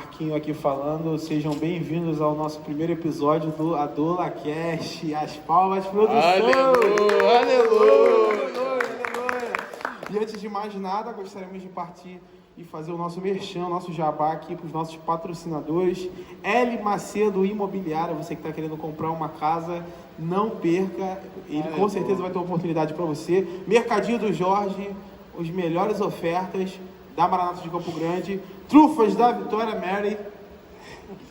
Marquinho aqui falando, sejam bem-vindos ao nosso primeiro episódio do AdolaCast. As palmas, produção! Aleluia, aleluia! E antes de mais nada, gostaríamos de partir e fazer o nosso merchan, o nosso jabá aqui para os nossos patrocinadores. L Macedo Imobiliária, você que está querendo comprar uma casa, não perca, ele com certeza vai ter uma oportunidade para você. Mercadinho do Jorge, as melhores ofertas da Maranata de Campo Grande. Trufas da Vitória Mary.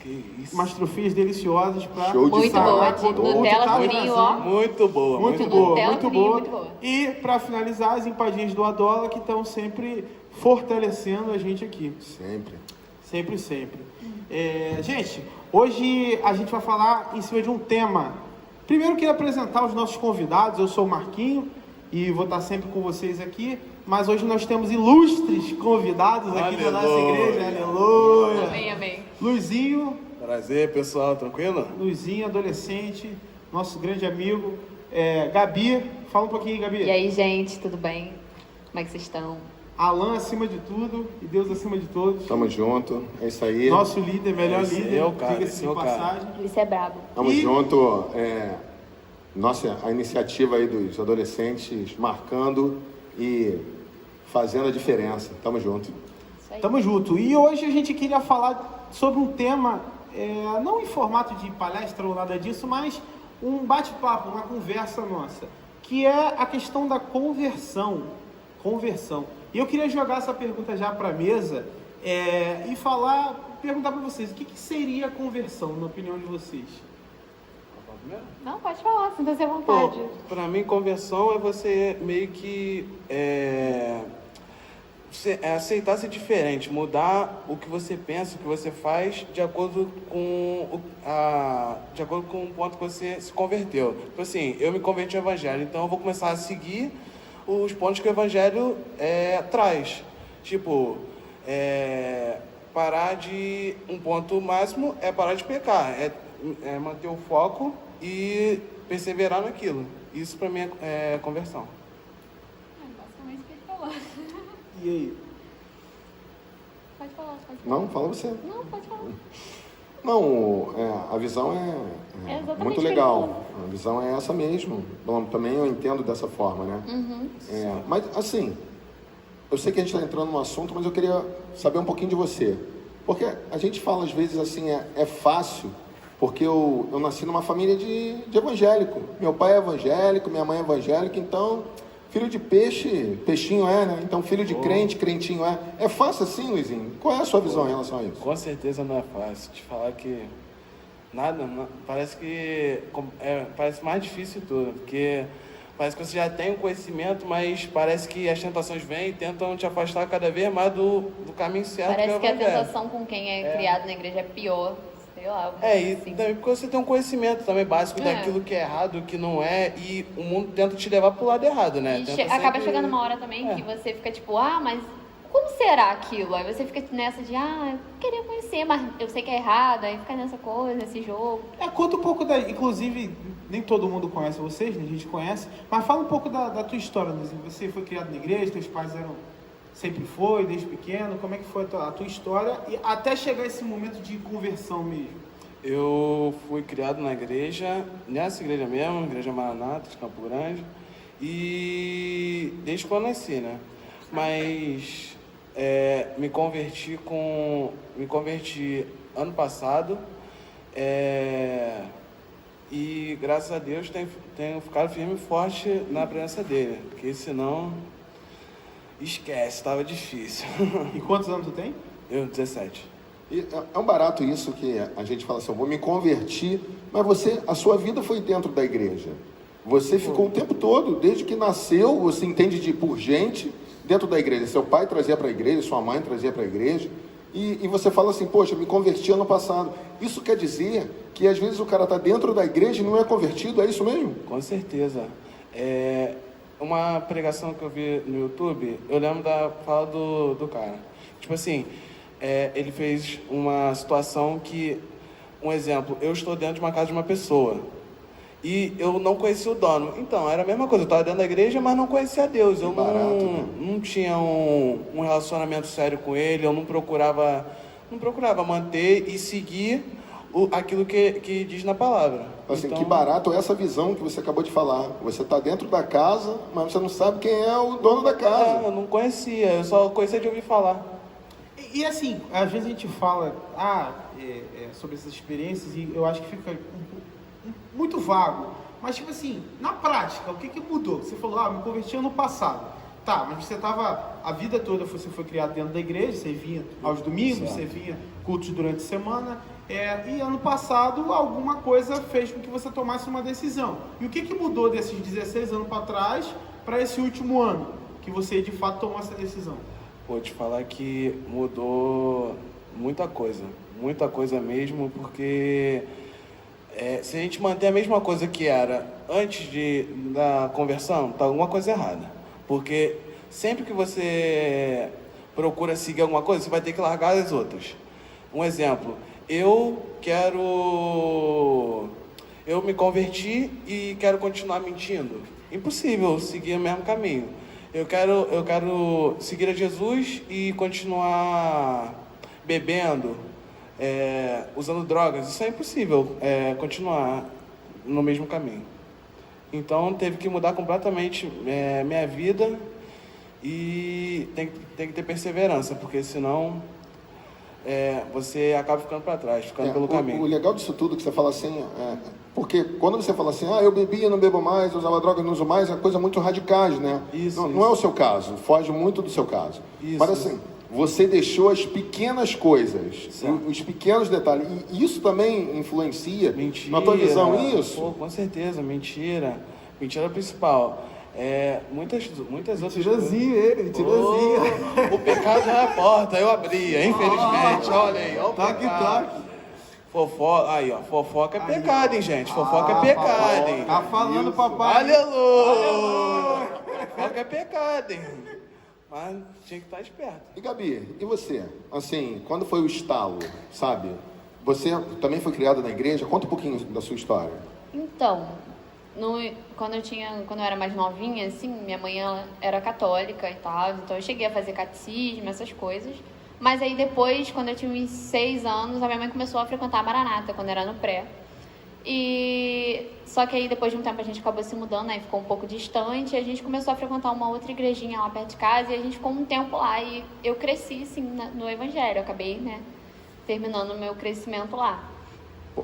Que isso. Umas trufinhas deliciosas para Muito boa, Nutella, purinho, ó. Muito boa, muito boa, Nutella, muito purinho, boa. muito boa. E para finalizar, as empadinhas do Adola que estão sempre fortalecendo a gente aqui. Sempre. Gente, hoje a gente vai falar em cima de um tema. Primeiro eu queria apresentar os nossos convidados. Eu sou o Marquinho e vou estar sempre com vocês aqui. Mas hoje nós temos ilustres convidados aqui da nossa igreja. Aleluia! Amém, amém. Luizinho. Prazer, pessoal, tranquilo? Luizinho, adolescente, nosso grande amigo. Gabi, fala um pouquinho, Gabi. E aí, gente, tudo bem? Como é que vocês estão? Alan acima de tudo e Deus acima de todos. Tamo junto, é isso aí. Nosso líder, melhor Esse líder, é o cara, diga-se esse de é o cara. passagem. Isso é brabo. Tamo E- junto. Nossa, a iniciativa aí dos adolescentes marcando e fazendo a diferença. Tamo junto. Isso aí. Tamo junto. E hoje a gente queria falar sobre um tema, não em formato de palestra ou nada disso, mas um bate-papo, uma conversa nossa, que é a questão da conversão. E eu queria jogar essa pergunta já para a mesa e perguntar para vocês, o que seria a conversão, na opinião de vocês? Não, pode falar, sinta-se à vontade. Pra mim, conversão é você meio que aceitar ser diferente, mudar o que você pensa, o que você faz, de acordo com o ponto que você se converteu. Tipo assim, eu me converti ao Evangelho, então eu vou começar a seguir os pontos que o Evangelho traz. Tipo, parar de... Um ponto máximo é parar de pecar, é manter o foco e perseverar naquilo. Isso pra mim é conversão. Basicamente o que ele falou. E aí? Pode falar. Não, fala você. Não, pode falar. Não, a visão É exatamente muito o que ele legal. falou. A visão é essa mesmo. Bom, também eu entendo dessa forma, né? Mas assim, eu sei que a gente está entrando no assunto, mas eu queria saber um pouquinho de você. Porque a gente fala às vezes assim, é fácil, porque eu nasci numa família de evangélico. Meu pai é evangélico, minha mãe é evangélica, então filho de peixe, peixinho né? Então filho de crente, crentinho é. É fácil assim, Luizinho? Qual é a sua visão em relação a isso? Com certeza não é fácil. Te falar que parece que parece mais difícil tudo, porque parece que você já tem o conhecimento, mas parece que as tentações vêm e tentam te afastar cada vez mais do caminho certo. Parece que é a o Evangelho. tentação com quem é criado na igreja é pior. Sei lá. E assim. também porque você tem um conhecimento também básico daquilo que é errado, o que não é, e o mundo tenta te levar pro lado errado, né? E Tenta acaba sempre- chegando uma hora também que você fica tipo, mas como será aquilo? Aí você fica nessa de, eu queria conhecer, mas eu sei que é errado, aí fica nessa coisa, nesse jogo. Conta um pouco inclusive, nem todo mundo conhece vocês, né? A gente conhece, mas fala um pouco da tua história, Luizinho. Você foi criado na igreja, teus pais sempre foi, desde pequeno, como é que foi a tua história, e até chegar esse momento de conversão mesmo? Eu fui criado na igreja, nessa igreja mesmo, Igreja Maranata de Campo Grande, e desde que eu nasci, né? Mas me converti ano passado, e graças a Deus tenho ficado firme e forte na presença dele, porque senão esquece, estava difícil. E quantos anos tu tem? Eu, 17. E é um barato isso que a gente fala assim, eu vou me convertir, mas a sua vida foi dentro da igreja. Você ficou o tempo todo, desde que nasceu, você entende por gente, dentro da igreja. Seu pai trazia para a igreja, sua mãe trazia para a igreja, e você fala assim, poxa, me converti ano passado. Isso quer dizer que às vezes o cara está dentro da igreja e não é convertido, é isso mesmo? Com certeza. Uma pregação que eu vi no YouTube, eu lembro da fala do cara. Tipo assim, ele fez uma situação que, um exemplo, eu estou dentro de uma casa de uma pessoa e eu não conhecia o dono. Então, era a mesma coisa, eu estava dentro da igreja, mas não conhecia Deus. Não tinha um relacionamento sério com ele, eu não procurava não procurava manter e seguir aquilo que diz na palavra. Assim, Então, que barato é essa visão que você acabou de falar. Você está dentro da casa, mas você não sabe quem é o dono da casa. eu não conhecia, eu só conhecia de ouvir falar. E assim, às vezes a gente fala sobre essas experiências e eu acho que fica muito vago. Mas, tipo assim, na prática, o que mudou? Você falou, me converti ano passado. Tá, mas você estava a vida toda, você foi criado dentro da igreja, você vinha aos domingos, você vinha cultos durante a semana. E ano passado, alguma coisa fez com que você tomasse uma decisão. E o que mudou desses 16 anos para trás para esse último ano? Que você, de fato, tomou essa decisão? Vou te falar que mudou muita coisa mesmo, porque se a gente manter a mesma coisa que era antes da conversão, tá alguma coisa errada. Porque sempre que você procura seguir alguma coisa, você vai ter que largar as outras. Um exemplo, eu me converti e quero continuar mentindo. Impossível seguir o mesmo caminho. Eu quero seguir a Jesus e continuar bebendo, usando drogas. Isso é impossível, continuar no mesmo caminho. Então teve que mudar completamente minha vida e tem que ter perseverança, porque senão você acaba ficando para trás, ficando pelo caminho. O legal disso tudo que você fala assim, porque quando você fala assim, eu bebia, não bebo mais, eu usava droga, não uso mais, é coisa muito radicais, né? Não é o seu caso, foge muito do seu caso. Mas assim, você deixou as pequenas coisas, os pequenos detalhes, e isso também influencia na tua visão, isso? Pô, com certeza, mentira principal. Muitas outras Tirazinho ele, tirazinho. O pecado é a porta, eu abria, infelizmente. Olha aí, olha o pecado. Toque. Fofoca é pecado, hein, gente? Fofoca é pecado, hein? Tá falando, papai. Aleluia! Fofoca é pecado, hein? Mas tinha que estar esperto. E Gabi, e você? Assim, quando foi o estalo, sabe? Você também foi criada na igreja? Conta um pouquinho da sua história. Então, quando eu era mais novinha, assim, minha mãe ela era católica e tal, então eu cheguei a fazer catecismo, essas coisas. Mas aí depois, quando eu tinha uns 6 anos, a minha mãe começou a frequentar a Maranata, quando era no pré. Só que aí depois de um tempo a gente acabou se mudando, aí ficou um pouco distante, e a gente começou a frequentar uma outra igrejinha lá perto de casa, e a gente ficou um tempo lá, e eu cresci, sim, no evangelho, eu acabei, terminando o meu crescimento lá.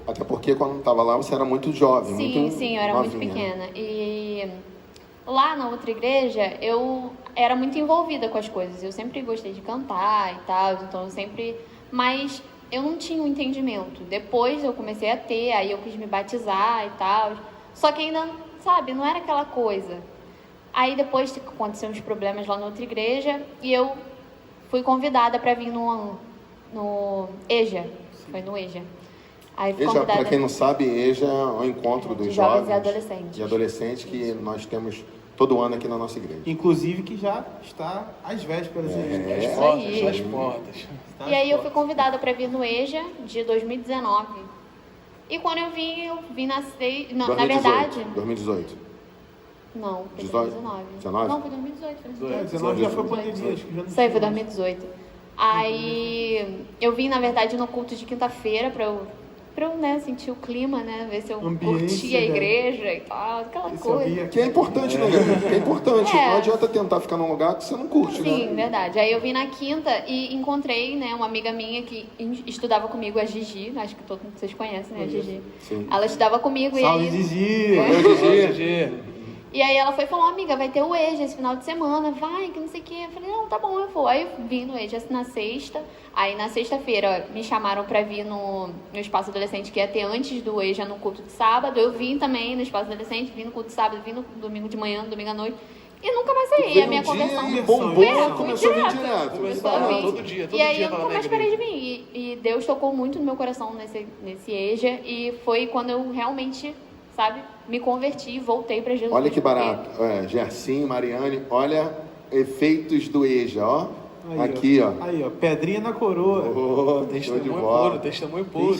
Até porque quando estava lá você era muito jovem, sim, eu era novinha. muito pequena. E lá na outra igreja, eu era muito envolvida com as coisas. Eu sempre gostei de cantar e tal, então eu sempre... Mas eu não tinha um entendimento. Depois eu comecei a ter, aí eu quis me batizar e tal. Só que ainda, sabe, não era aquela coisa. Aí depois aconteceram uns problemas lá na outra igreja e eu fui convidada para vir no EJA. Foi no EJA. Aí fui EJA, convidada... para quem não sabe, EJA é o encontro dos de jovens e adolescentes que nós temos todo ano aqui na nossa igreja. Inclusive que já está às vésperas. Às portas. E aí eu fui convidada para vir no EJA de 2019. E quando eu vim na na verdade... 2018. Não, foi 19? 2019. Não, foi 2018. Foi 19 já foi pandemia. Isso aí foi 2018. Aí eu vim, na verdade, no culto de quinta-feira pra eu sentir o clima, ver se eu curtia a igreja e tal, aquela coisa. Que é importante, né, Gabi? Que é importante. Não adianta tentar ficar num lugar que você não curte, né? Sim, verdade. Aí eu vim na quinta e encontrei, uma amiga minha que estudava comigo, a Gigi, acho que todos vocês conhecem, né, a Gigi? Sim. Ela estudava comigo Salve, e aí... Gigi! E aí ela foi e falou, amiga, vai ter o EJA esse final de semana, vai, que não sei o quê. Eu falei, não, tá bom, eu vou. Aí eu vim no EJA na sexta, aí na sexta-feira me chamaram pra vir no Espaço Adolescente, que ia ter antes do EJA no culto de sábado. Eu vim também no Espaço Adolescente, vim no culto de sábado, vim no domingo de manhã, no domingo à noite. E nunca mais saí, a minha conversão... Começou a vir direto. Começou a vir todo dia. E aí eu nunca mais parei de vir. E Deus tocou muito no meu coração nesse EJA, e foi quando eu realmente... me converti e voltei para Jesus. Olha que barato. Gercinho, Mariane, olha efeitos do EJA, ó. Aí, aqui, ó. Aí, ó, pedrinha na coroa. Testemunho puro.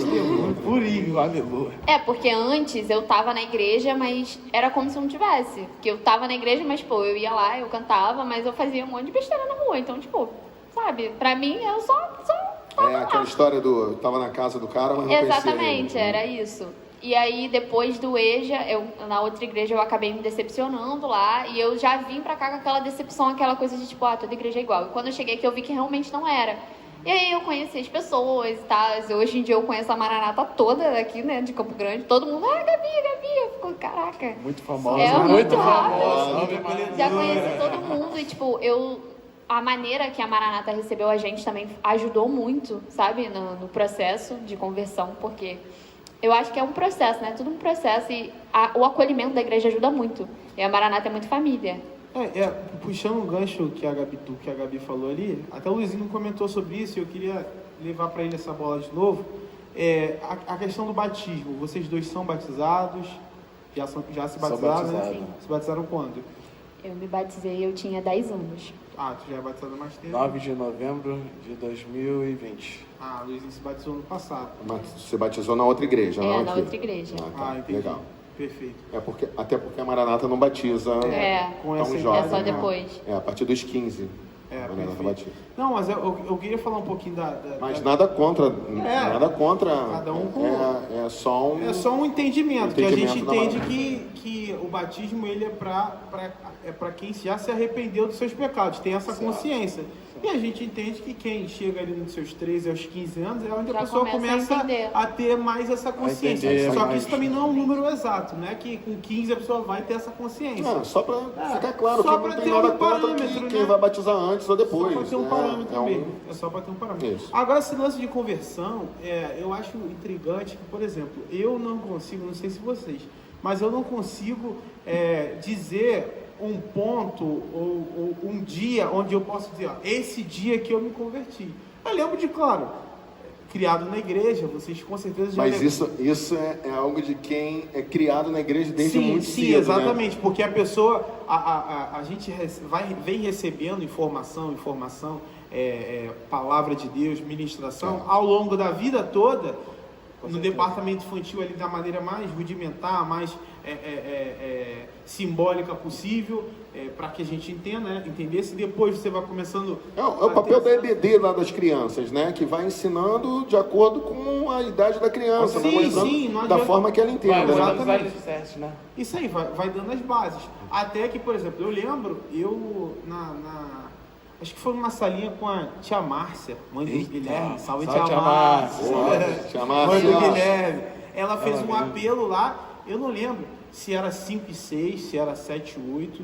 Purinho. Aleluia. Porque antes eu tava na igreja, mas era como se eu não tivesse. Porque eu tava na igreja, mas, eu ia lá, eu cantava, mas eu fazia um monte de besteira na rua. Então, pra mim, eu só tava lá. Aquela história do... Tava na casa do cara, mas não Exatamente, conhecia ele. era isso. E aí, depois do EJA, na outra igreja eu acabei me decepcionando lá. E eu já vim pra cá com aquela decepção, aquela coisa de tipo, toda igreja é igual. E quando eu cheguei aqui, eu vi que realmente não era. E aí eu conheci as pessoas e tal. Hoje em dia eu conheço a Maranata toda aqui, né, de Campo Grande. Todo mundo, Gabi. Eu fico, caraca. Muito famosa. É muito rápido. famosa. Já conheci todo mundo e, tipo, a maneira que a Maranata recebeu a gente também ajudou muito, sabe, no processo de conversão, porque eu acho que é um processo, né? Tudo um processo e o acolhimento da igreja ajuda muito. E a Maranata é muito família. Puxando um gancho do que a Gabi falou ali, até o Luizinho comentou sobre isso e eu queria levar para ele essa bola de novo. A questão do batismo. Vocês dois são batizados? Já se batizaram, né? Se batizaram quando? Eu me batizei, eu tinha 10 anos. Tu já é batizado há mais tempo? 9 de novembro de 2020. O Luizinho se batizou no passado. Mas você batizou na outra igreja, não aqui? Na outra igreja. Entendi. Legal. Perfeito. Até porque a Maranata não batiza com tão essa jovem. É só depois. A partir dos 15. A Maranata batiza. Não, mas eu queria falar um pouquinho Mas nada contra. Nada contra. Cada um com... É só um entendimento, que a gente entende Maranata. que o batismo ele é para quem já se arrependeu dos seus pecados, tem essa consciência. E a gente entende que quem chega ali nos seus 13 aos 15 anos é onde a pessoa começa a ter mais essa consciência. Só que isso também não é um número exato, né? Que com 15 a pessoa vai ter essa consciência. Só para ficar claro só que não pra tem ter nada um contra parâmetro, quem né? vai batizar antes ou depois. Só para ter um parâmetro mesmo. É só para ter um parâmetro. Isso. Agora, esse lance de conversão, eu acho intrigante que, por exemplo, eu não consigo, não sei se vocês, mas eu não consigo dizer um ponto ou um dia onde eu posso dizer, esse dia que eu me converti. Eu lembro de, claro, criado na igreja, vocês com certeza já... Mas isso é algo de quem é criado na igreja desde muito cedo. Sim, exatamente, né? Porque a pessoa, a gente vem recebendo informação, palavra de Deus, ministração, ao longo da vida toda, no departamento infantil ali da maneira mais rudimentar, mais simbólica possível, para que a gente entendesse. Depois você vai começando... É o papel da EBD lá das crianças, né? Que vai ensinando de acordo com a idade da criança, da forma que ela entende. Exatamente. Né? Isso aí, vai dando as bases. Até que, por exemplo, eu lembro, acho que foi numa salinha com a tia Márcia, mãe do Guilherme. Salve tia Márcia. Tia Márcia. Mãe do Guilherme. Ela fez um apelo lá, eu não lembro se era 5 e 6, se era 7 e 8.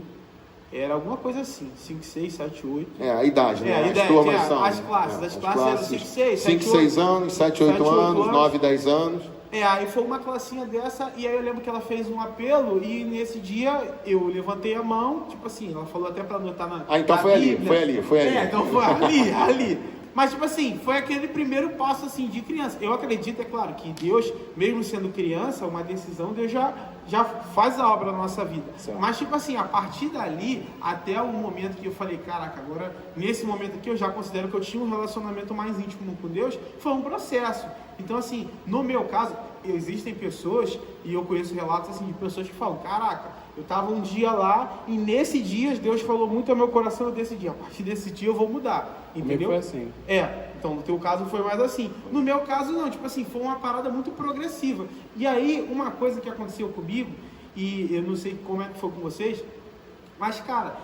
Era alguma coisa assim, 5, 6, 7, 8. A idade, né? A idade, turmas são. as classes eram 5, 6, 5, 6 anos, 7, 8 anos, 9, 10 anos. Aí foi uma classinha dessa, e aí eu lembro que ela fez um apelo, e nesse dia eu levantei a mão, tipo assim, ela falou até pra anotar na então foi ali. Então foi ali. Mas, tipo assim, foi aquele primeiro passo, assim, de criança. Eu acredito, é claro, que Deus, mesmo sendo criança, uma decisão, Deus já faz a obra na nossa vida. Certo. Mas, tipo assim, a partir dali, até o momento que eu falei, caraca, agora, nesse momento aqui, eu já considero que eu tinha um relacionamento mais íntimo com Deus, foi um processo. Então, assim, no meu caso, existem pessoas, e eu conheço relatos, assim, de pessoas que falam, caraca, eu estava um dia lá, e nesse dia, Deus falou muito ao meu coração, eu decidi, a partir desse dia eu vou mudar. Entendeu? Foi assim. Então no teu caso foi mais assim. No meu caso não, tipo assim, foi uma parada muito progressiva. E aí, uma coisa que aconteceu comigo, e eu não sei como é que foi com vocês, mas cara,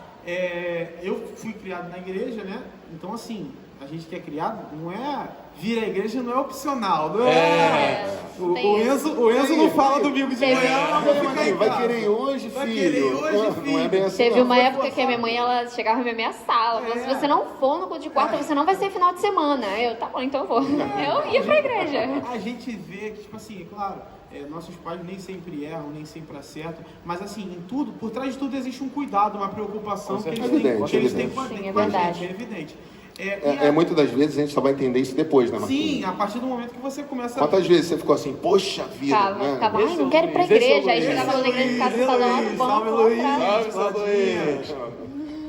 eu fui criado na igreja, né? Então assim, a gente que é criado, não é... Vir à igreja não é opcional, não é? O Enzo não fala domingo de manhã, vai querer ir hoje, filho. Não é bem assim. Teve uma época que a minha mãe, ela chegava e me ameaçava. Falou, se você não for no culto de quarta, você não vai ser final de semana. Eu, tá bom, então eu vou. Eu ia pra igreja. A gente vê que, tipo assim, claro, nossos pais nem sempre erram, nem sempre acertam, mas assim, em tudo, por trás de tudo existe um cuidado, uma preocupação que eles têm com a gente. Sim, é verdade. É evidente. Muitas das vezes a gente só vai entender isso depois, né, Marquinhos? Sim, a partir do momento que você começa Quantas vezes você ficou assim, poxa vida, Ficava, ai, não quero ir pra igreja. Aí chegava na igreja de casa e falava, salve Luiz,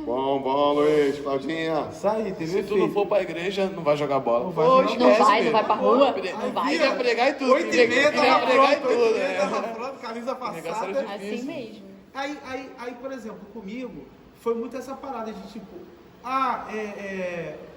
Bom, Luiz, Claudinha. Isso aí, TV Se tu não for pra igreja, não vai jogar bola. Não vai pra rua. Não vai. Queria pregar e tudo. 8h30, pregar e tudo. pronto, camisa passada. Assim mesmo. Aí, por exemplo, comigo, foi muito essa parada de tipo,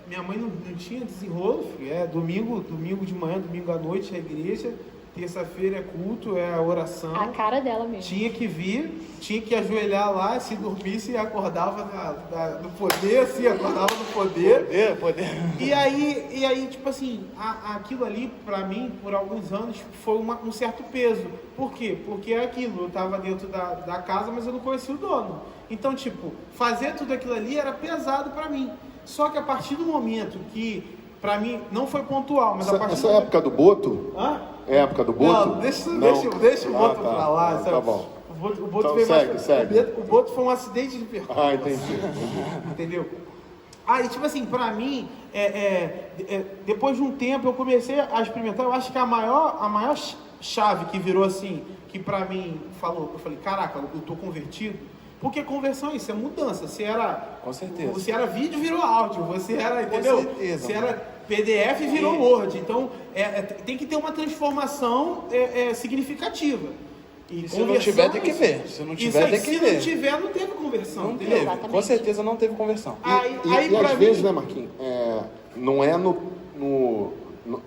minha mãe não tinha desenrolo, filho. Domingo de manhã, domingo à noite é a igreja, terça-feira é culto, é a oração. A cara dela mesmo. Tinha que vir, tinha que ajoelhar lá, se dormisse acordava no poder, assim, acordava no poder. Poder. E aí, tipo assim, aquilo ali, pra mim, por alguns anos, foi um certo peso. Por quê? Porque é aquilo, eu tava dentro da casa, mas eu não conhecia o dono. Então, tipo, fazer tudo aquilo ali era pesado pra mim. Só que a partir do momento que, pra mim, não foi pontual, mas a partir essa época do Boto? Hã? É a época do Boto? Não, deixa o Boto pra lá. Tá bom. O Boto Então, veio segue. O Boto foi um acidente de percurso. Entendi. Entendeu? Aí, tipo assim, pra mim, depois de um tempo eu comecei a experimentar. Eu acho que a maior chave que virou assim, que pra mim eu falei, caraca, eu tô convertido. Porque conversão é isso, é mudança. Com certeza. Você era vídeo, virou áudio. Você era, entendeu? Com certeza. Você era PDF, virou Word. Então, tem que ter uma transformação significativa. E se não tiver, tem que ver. Se não tiver, tem que ver. Se não tiver, não teve conversão. Não entendeu? teve. Com certeza não teve conversão. E às vezes, né, Marquinhos, não é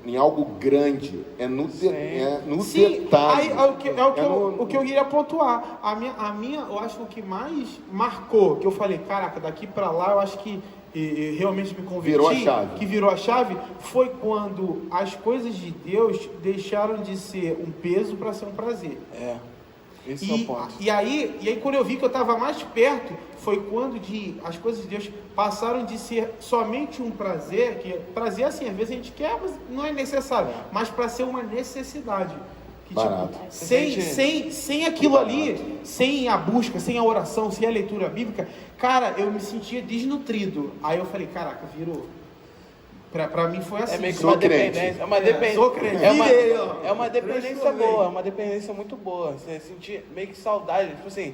em algo grande, é no detalhe. Aí, o que eu queria pontuar. A minha, eu acho que o que mais marcou, que eu falei, caraca, daqui pra lá, eu acho que realmente me converti. Virou a chave. Que virou a chave, foi quando as coisas de Deus deixaram de ser um peso para ser um prazer. Esse é o ponto. E aí quando eu vi que eu estava mais perto, foi quando as coisas de Deus passaram de ser somente um prazer, que prazer assim, às vezes a gente quer, mas não é necessário, mas para ser uma necessidade. Que, Barato. Sem aquilo ali, sem a busca, sem a oração, sem a leitura bíblica, cara, eu me sentia desnutrido. Aí eu falei, caraca, virou. Pra mim foi assim. É meio que Sou uma crente. dependência. É uma dependência. Sou crente. É uma dependência boa, é uma dependência muito boa. Você sentir meio que saudade. Tipo assim,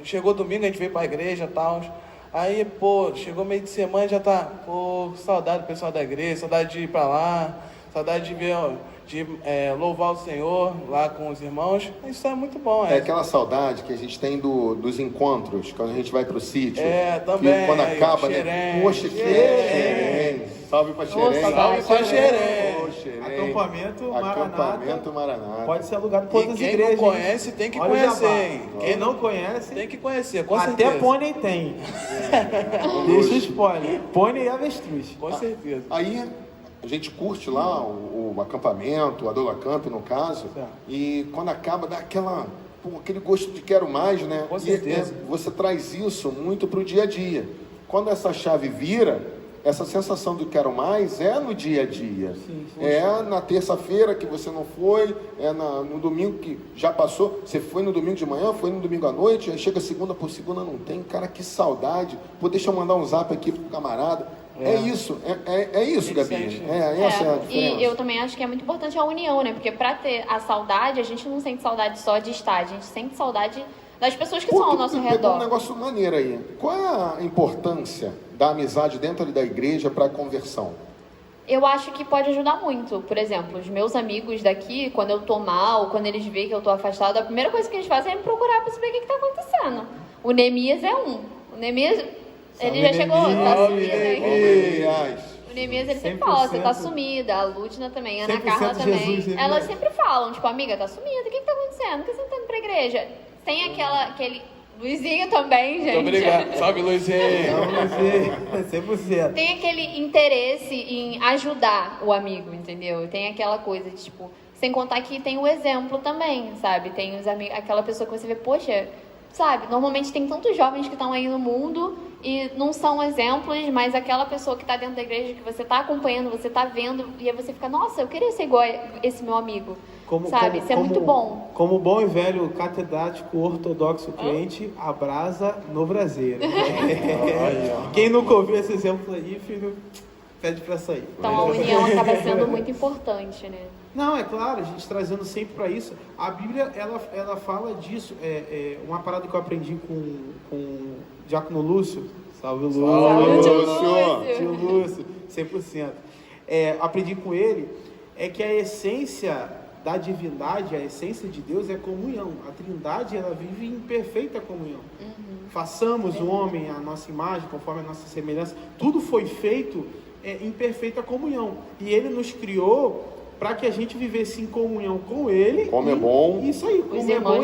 chegou domingo, a gente veio pra igreja e tal. Aí, chegou meio de semana já tá, saudade do pessoal da igreja, saudade de ir pra lá, saudade de ver, louvar o Senhor lá com os irmãos. Isso é muito bom. É aquela saudade que a gente tem dos encontros, quando a gente vai pro sítio. Também. Que quando acaba, Xerém. Poxa, que Xerém. Salve pra Xerém. Salve pra Xerém. Acampamento Maranata. Pode ser alugado por outras quem igrejas. Quem não conhece, tem que conhecer, hein? Quem não conhece, tem que conhecer, com certeza. Até pônei tem. Deixa o spoiler. Pônei e avestruz. Com certeza. Aí a gente curte lá o acampamento, o Adolacamp no caso, e quando acaba dá aquele gosto de quero mais, né? Com certeza. Você traz isso muito pro dia a dia. Quando essa chave vira, essa sensação do quero mais é no dia a dia. Sim. Na terça-feira que você não foi, no domingo que já passou, você foi no domingo de manhã, foi no domingo à noite, aí chega segunda por segunda, não tem. Cara, que saudade. Deixa eu mandar um zap aqui pro camarada. É isso, Gabi. Essa é a diferença. E eu também acho que é muito importante a união, né? Porque pra ter a saudade, a gente não sente saudade só de estar, a gente sente saudade das pessoas que estão ao nosso redor. Um negócio maneiro aí. Qual é a importância da amizade dentro da igreja para a conversão? Eu acho que pode ajudar muito. Por exemplo, os meus amigos daqui, quando eu tô mal, quando eles veem que eu tô afastado, a primeira coisa que eles fazem é me procurar para saber o que tá acontecendo. O Neemias é um. O Neemias, ele já chegou, tá sumido aí. O Neemias, ele sempre fala, você tá sumida. A Ludna também, a Ana Carla também. Jesus, elas sempre falam, tipo, amiga, tá sumida, o que tá acontecendo? Por que você não tá indo pra igreja? Tem aquele... Luizinho também, gente. Muito obrigado. Salve, Luizinho. 100%. Tem aquele interesse em ajudar o amigo, entendeu? Tem aquela coisa de, tipo... Sem contar que tem o exemplo também, sabe? Tem os amigos, aquela pessoa que você vê, poxa... Sabe, normalmente tem tantos jovens que estão aí no mundo e não são exemplos, mas aquela pessoa que está dentro da igreja, que você está acompanhando, você está vendo, e aí você fica, nossa, eu queria ser igual a esse meu amigo. Isso é muito bom. Como bom e velho catedrático ortodoxo crente, abrasa no braseiro. Quem nunca ouviu esse exemplo aí, filho, pede para sair. Então a união acaba sendo muito importante, né? Não, é claro, a gente trazendo sempre para isso. A Bíblia, ela fala disso. Uma parada que eu aprendi com o Diácono Lúcio. Salve, Lúcio! Salve, Tio Lúcio, 100%. Aprendi com ele, que a essência da divindade, a essência de Deus é comunhão. A Trindade, ela vive em perfeita comunhão. Façamos o homem à nossa imagem, conforme a nossa semelhança. Tudo foi feito em perfeita comunhão. E ele nos criou para que a gente vivesse em comunhão com ele. Como é bom. Isso aí, como é bom.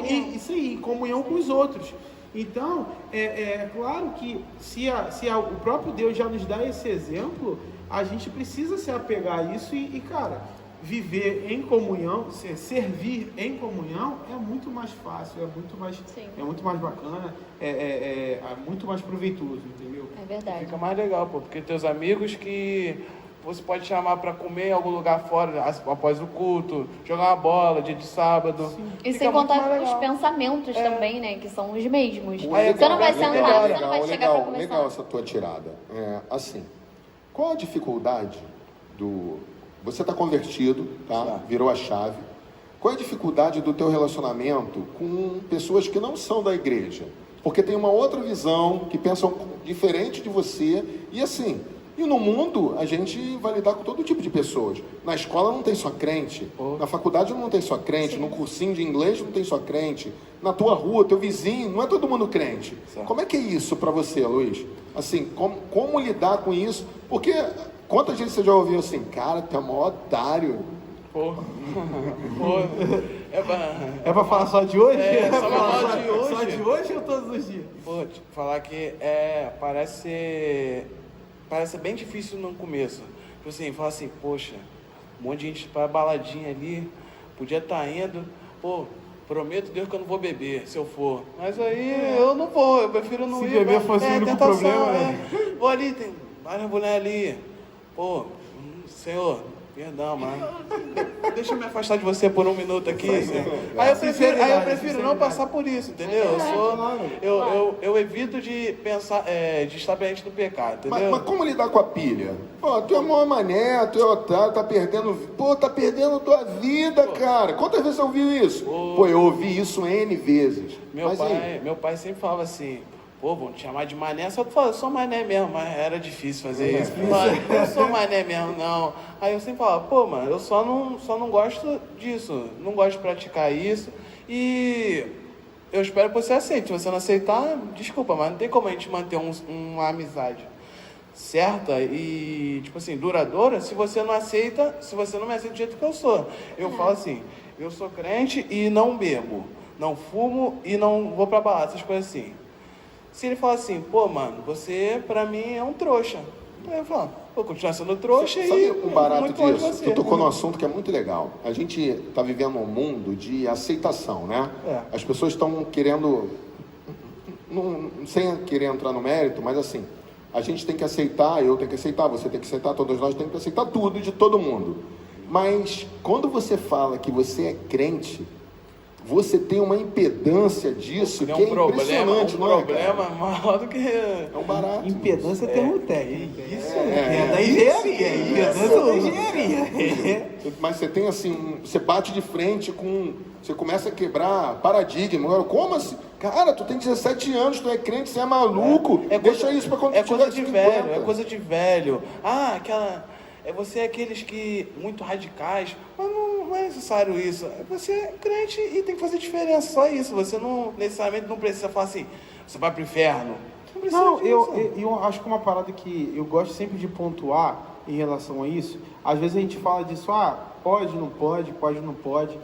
E Isso aí, comunhão com os outros. Então, é claro que se o próprio Deus já nos dá esse exemplo, a gente precisa se apegar a isso cara, viver em comunhão, servir em comunhão é muito mais fácil, é muito mais bacana, é muito mais proveitoso, entendeu? É verdade. Fica mais legal, pô, porque teus amigos que você pode chamar para comer em algum lugar fora após o culto, jogar uma bola dia de sábado. E sem contar os pensamentos também, né? Que são os mesmos. Legal, Você não vai sentar, legal, você não vai chegar legal, para conversar. legal essa tua tirada. Assim, qual a dificuldade Você está convertido, tá? Virou a chave. Qual é a dificuldade do teu relacionamento com pessoas que não são da igreja? Porque tem uma outra visão, que pensam diferente de você. E assim, e no mundo a gente vai lidar com todo tipo de pessoas. Na escola não tem só crente, na faculdade não tem só crente, no cursinho de inglês não tem só crente, na tua rua, teu vizinho, não é todo mundo crente. Como é que é isso para você, Luiz? Assim, como lidar com isso? Porque quantas vezes você já ouviu assim, cara, tu é mó otário? É pra falar só de hoje? Só pra falar de hoje. Só de hoje ou todos os dias? Pô, te falar que parece ser bem difícil no começo. Tipo assim, falar assim, poxa, um monte de gente pra baladinha ali, podia estar indo, pô, prometo Deus que eu não vou beber, se eu for. Mas aí eu não vou, eu prefiro não ir. Se beber fosse o único problema, Vou ali, tem várias mulheres ali. Pô, Senhor, perdão, mano. Deixa eu me afastar de você por um minuto aqui. Aí eu prefiro não passar por isso, entendeu? Eu evito de pensar, de estar presente no pecado, entendeu? Mas como lidar com a pilha? Pô, tu é mó mané, tu é otário, tá perdendo tua vida, cara. Quantas vezes você ouviu isso? Pô, eu ouvi isso N vezes. Meu pai sempre falava assim, pô, vão te chamar de mané, só tu fala, eu sou mané mesmo, mas era difícil fazer isso. Eu não sou mané mesmo, não. Aí eu sempre falava, pô, mano, eu só não gosto disso, não gosto de praticar isso, e eu espero que você aceite. Se você não aceitar, desculpa, mas não tem como a gente manter uma amizade certa e, tipo assim, duradoura, se você não aceita, se você não me aceita do jeito que eu sou. Eu falo assim, eu sou crente e não bebo, não fumo e não vou pra balada, essas coisas assim. Se ele falar assim, pô, mano, você pra mim é um trouxa. Aí eu falo, vou continuar sendo trouxa e... Sabe um barato disso? Tu tocou num assunto que é muito legal. A gente tá vivendo um mundo de aceitação, né? As pessoas estão querendo, sem querer entrar no mérito, mas assim, a gente tem que aceitar, eu tenho que aceitar, você tem que aceitar, todos nós temos que aceitar tudo de todo mundo. Mas quando você fala que você é crente, você tem uma impedância disso que é impressionante, não é? Um problema maior do que... É um barato. Impedância é termo técnico. Isso é da engenharia. Impedância da engenharia. Mas você tem assim, você bate de frente com... Você começa a quebrar paradigma. Como assim? Cara, tu tem 17 anos, tu é crente, você é maluco. Deixa isso pra quando tu tiver 50. É coisa de velho. Você é aqueles que... Muito radicais. Mas não é necessário isso. Você é crente e tem que fazer diferença. Só isso. Você não necessariamente não precisa falar assim, você vai pro inferno. Não, eu acho que uma parada que eu gosto sempre de pontuar em relação a isso, às vezes a gente fala disso, pode, não pode, não pode.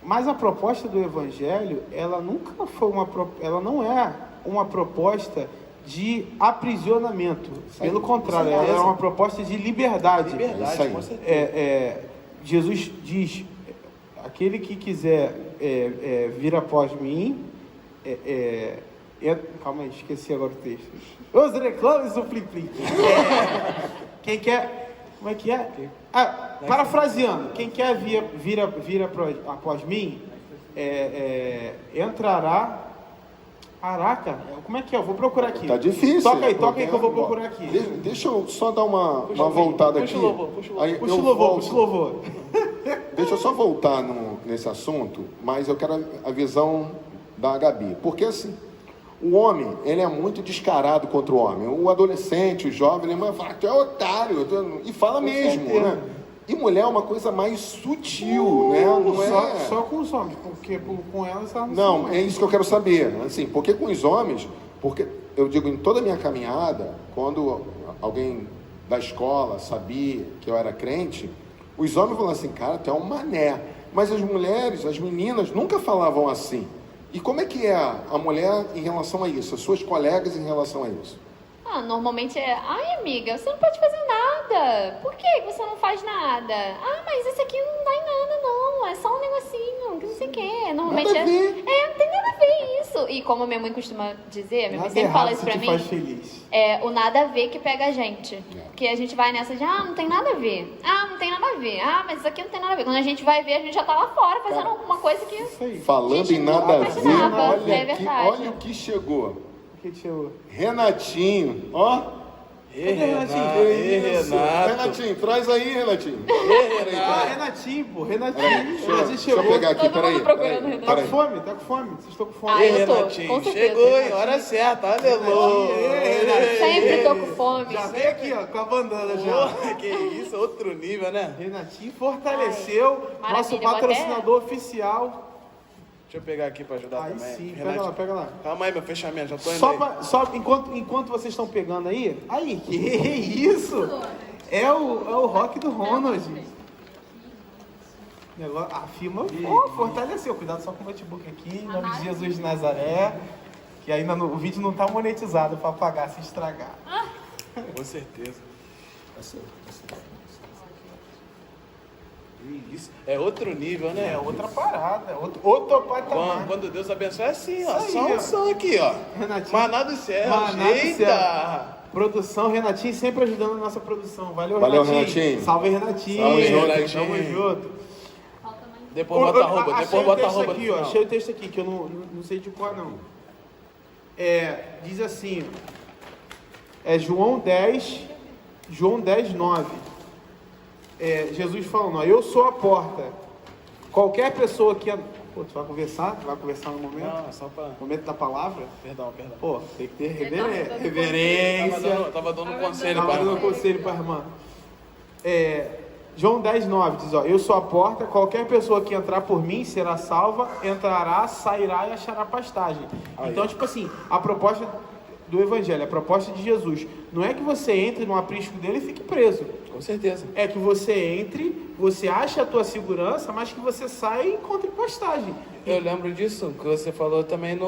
Mas a proposta do Evangelho, ela nunca foi ela não é uma proposta de aprisionamento. Pelo contrário, ela é uma proposta de liberdade. Com certeza. Jesus diz, aquele que quiser vir após mim, calma aí, esqueci agora o texto. Os reclames do Plim-Plim. Quem quer... Como é que é? Parafraseando, quem quer vir após mim, entrará... Caraca, como é que é? Eu vou procurar aqui. Tá difícil. Toca aí que eu vou procurar aqui. Deixa eu só dar uma voltada aqui. Puxa o louvor. Deixa eu só voltar nesse assunto, mas eu quero a visão da Gabi. Porque assim, o homem, ele é muito descarado contra o homem. O adolescente, o jovem, ele vai falar, tu é otário. E fala mesmo, né? E mulher é uma coisa mais sutil, né? Não é... Só com os homens, porque com elas ela Não, é isso que eu quero saber. Assim, porque com os homens, porque eu digo, em toda a minha caminhada, quando alguém da escola sabia que eu era crente, os homens falavam assim, cara, tu é um mané. Mas as mulheres, as meninas, nunca falavam assim. E como é que é a mulher em relação a isso? As suas colegas em relação a isso? Normalmente ai amiga, você não pode fazer nada. Por que você não faz nada? Mas isso aqui não dá em nada não, é só um negocinho, que não sei o quê. Normalmente nada a ver. não tem nada a ver isso. E como a minha mãe costuma dizer, minha mãe sempre fala isso pra mim. Faz feliz. O nada a ver que pega a gente. Porque a gente vai nessa de, não tem nada a ver. Não tem nada a ver. Mas isso aqui não tem nada a ver. Quando a gente vai ver, a gente já tá lá fora fazendo alguma coisa que... Falando em nada a ver, olha o que chegou. O que chegou? Renatinho, ó. Renatinho, traz aí, Renatinho. Renatinho, pô. Renatinho chegou. Deixa eu pegar aqui, peraí. Tá com fome? Vocês estão com fome? Renatinho, chegou em hora certa, aleluia. Sempre tô com fome. Já veio aqui, ó, com a bandana já. Que isso, outro nível, né? Renatinho fortaleceu, nosso maravilha, patrocinador oficial. Deixa eu pegar aqui pra ajudar Aí também. sim, Renatinho. pega lá. Calma aí, meu fechamento, já tô indo aí. Só enquanto vocês estão pegando aí, que isso? É o rock do Ronald. A firma fortaleceu. Cuidado só com o notebook aqui, em nome de Jesus de Nazaré. Que ainda o vídeo não tá monetizado para pagar se estragar. Com certeza. Isso é outro nível, né? É outra parada, outro patamar. Quando Deus abençoa é assim, ó. Isso Só aí, um som aqui, ó. Renatinho. Maná do céu. Maná do Eita! céu. Produção, Renatinho sempre ajudando a nossa produção. Valeu, Renatinho. Salve, Renatinho. Salve, Renatinho. Tamo junto. Depois bota a roupa, depois bota a roupa. Aqui, ó, achei o texto aqui, que eu não sei de qual não. Diz assim, João 10, 9. Jesus falando, eu sou a porta. Qualquer pessoa que... Pô, tu vai conversar? Tu vai conversar no momento? Não, só pra... Momento da palavra? Perdão. Pô, tem que ter reverência. Tava dando conselho Tava pra dando irmã. conselho pra irmã. João 10, 9 diz, eu sou a porta, qualquer pessoa que entrar por mim será salva, entrará, sairá e achará pastagem. Então, tipo assim, a proposta do Evangelho, a proposta de Jesus, não é que você entre no aprisco dele e fique preso. Com certeza. É que você entre, você ache a tua segurança, mas que você saia e encontre pastagem. Eu lembro disso, que você falou também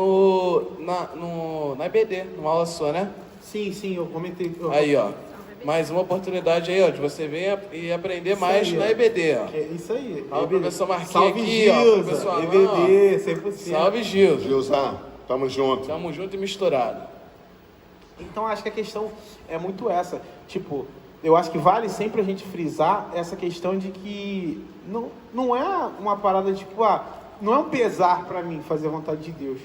na EBD, numa aula sua, né? Sim, eu comentei. Aí, ó. Mais uma oportunidade aí, ó, de você vir e aprender Isso mais aí, na ó. EBD, ó. É isso aí. Olha o professor Marquinhos Salve, aqui, Gilza, ó. Professor Alan, EBD, 100%. Salve, Gilza. Gilza, tamo junto. Tamo junto e misturado. Então, acho que a questão é muito essa. Tipo, eu acho que vale sempre a gente frisar essa questão de que não é uma parada, tipo, não é um pesar pra mim fazer a vontade de Deus.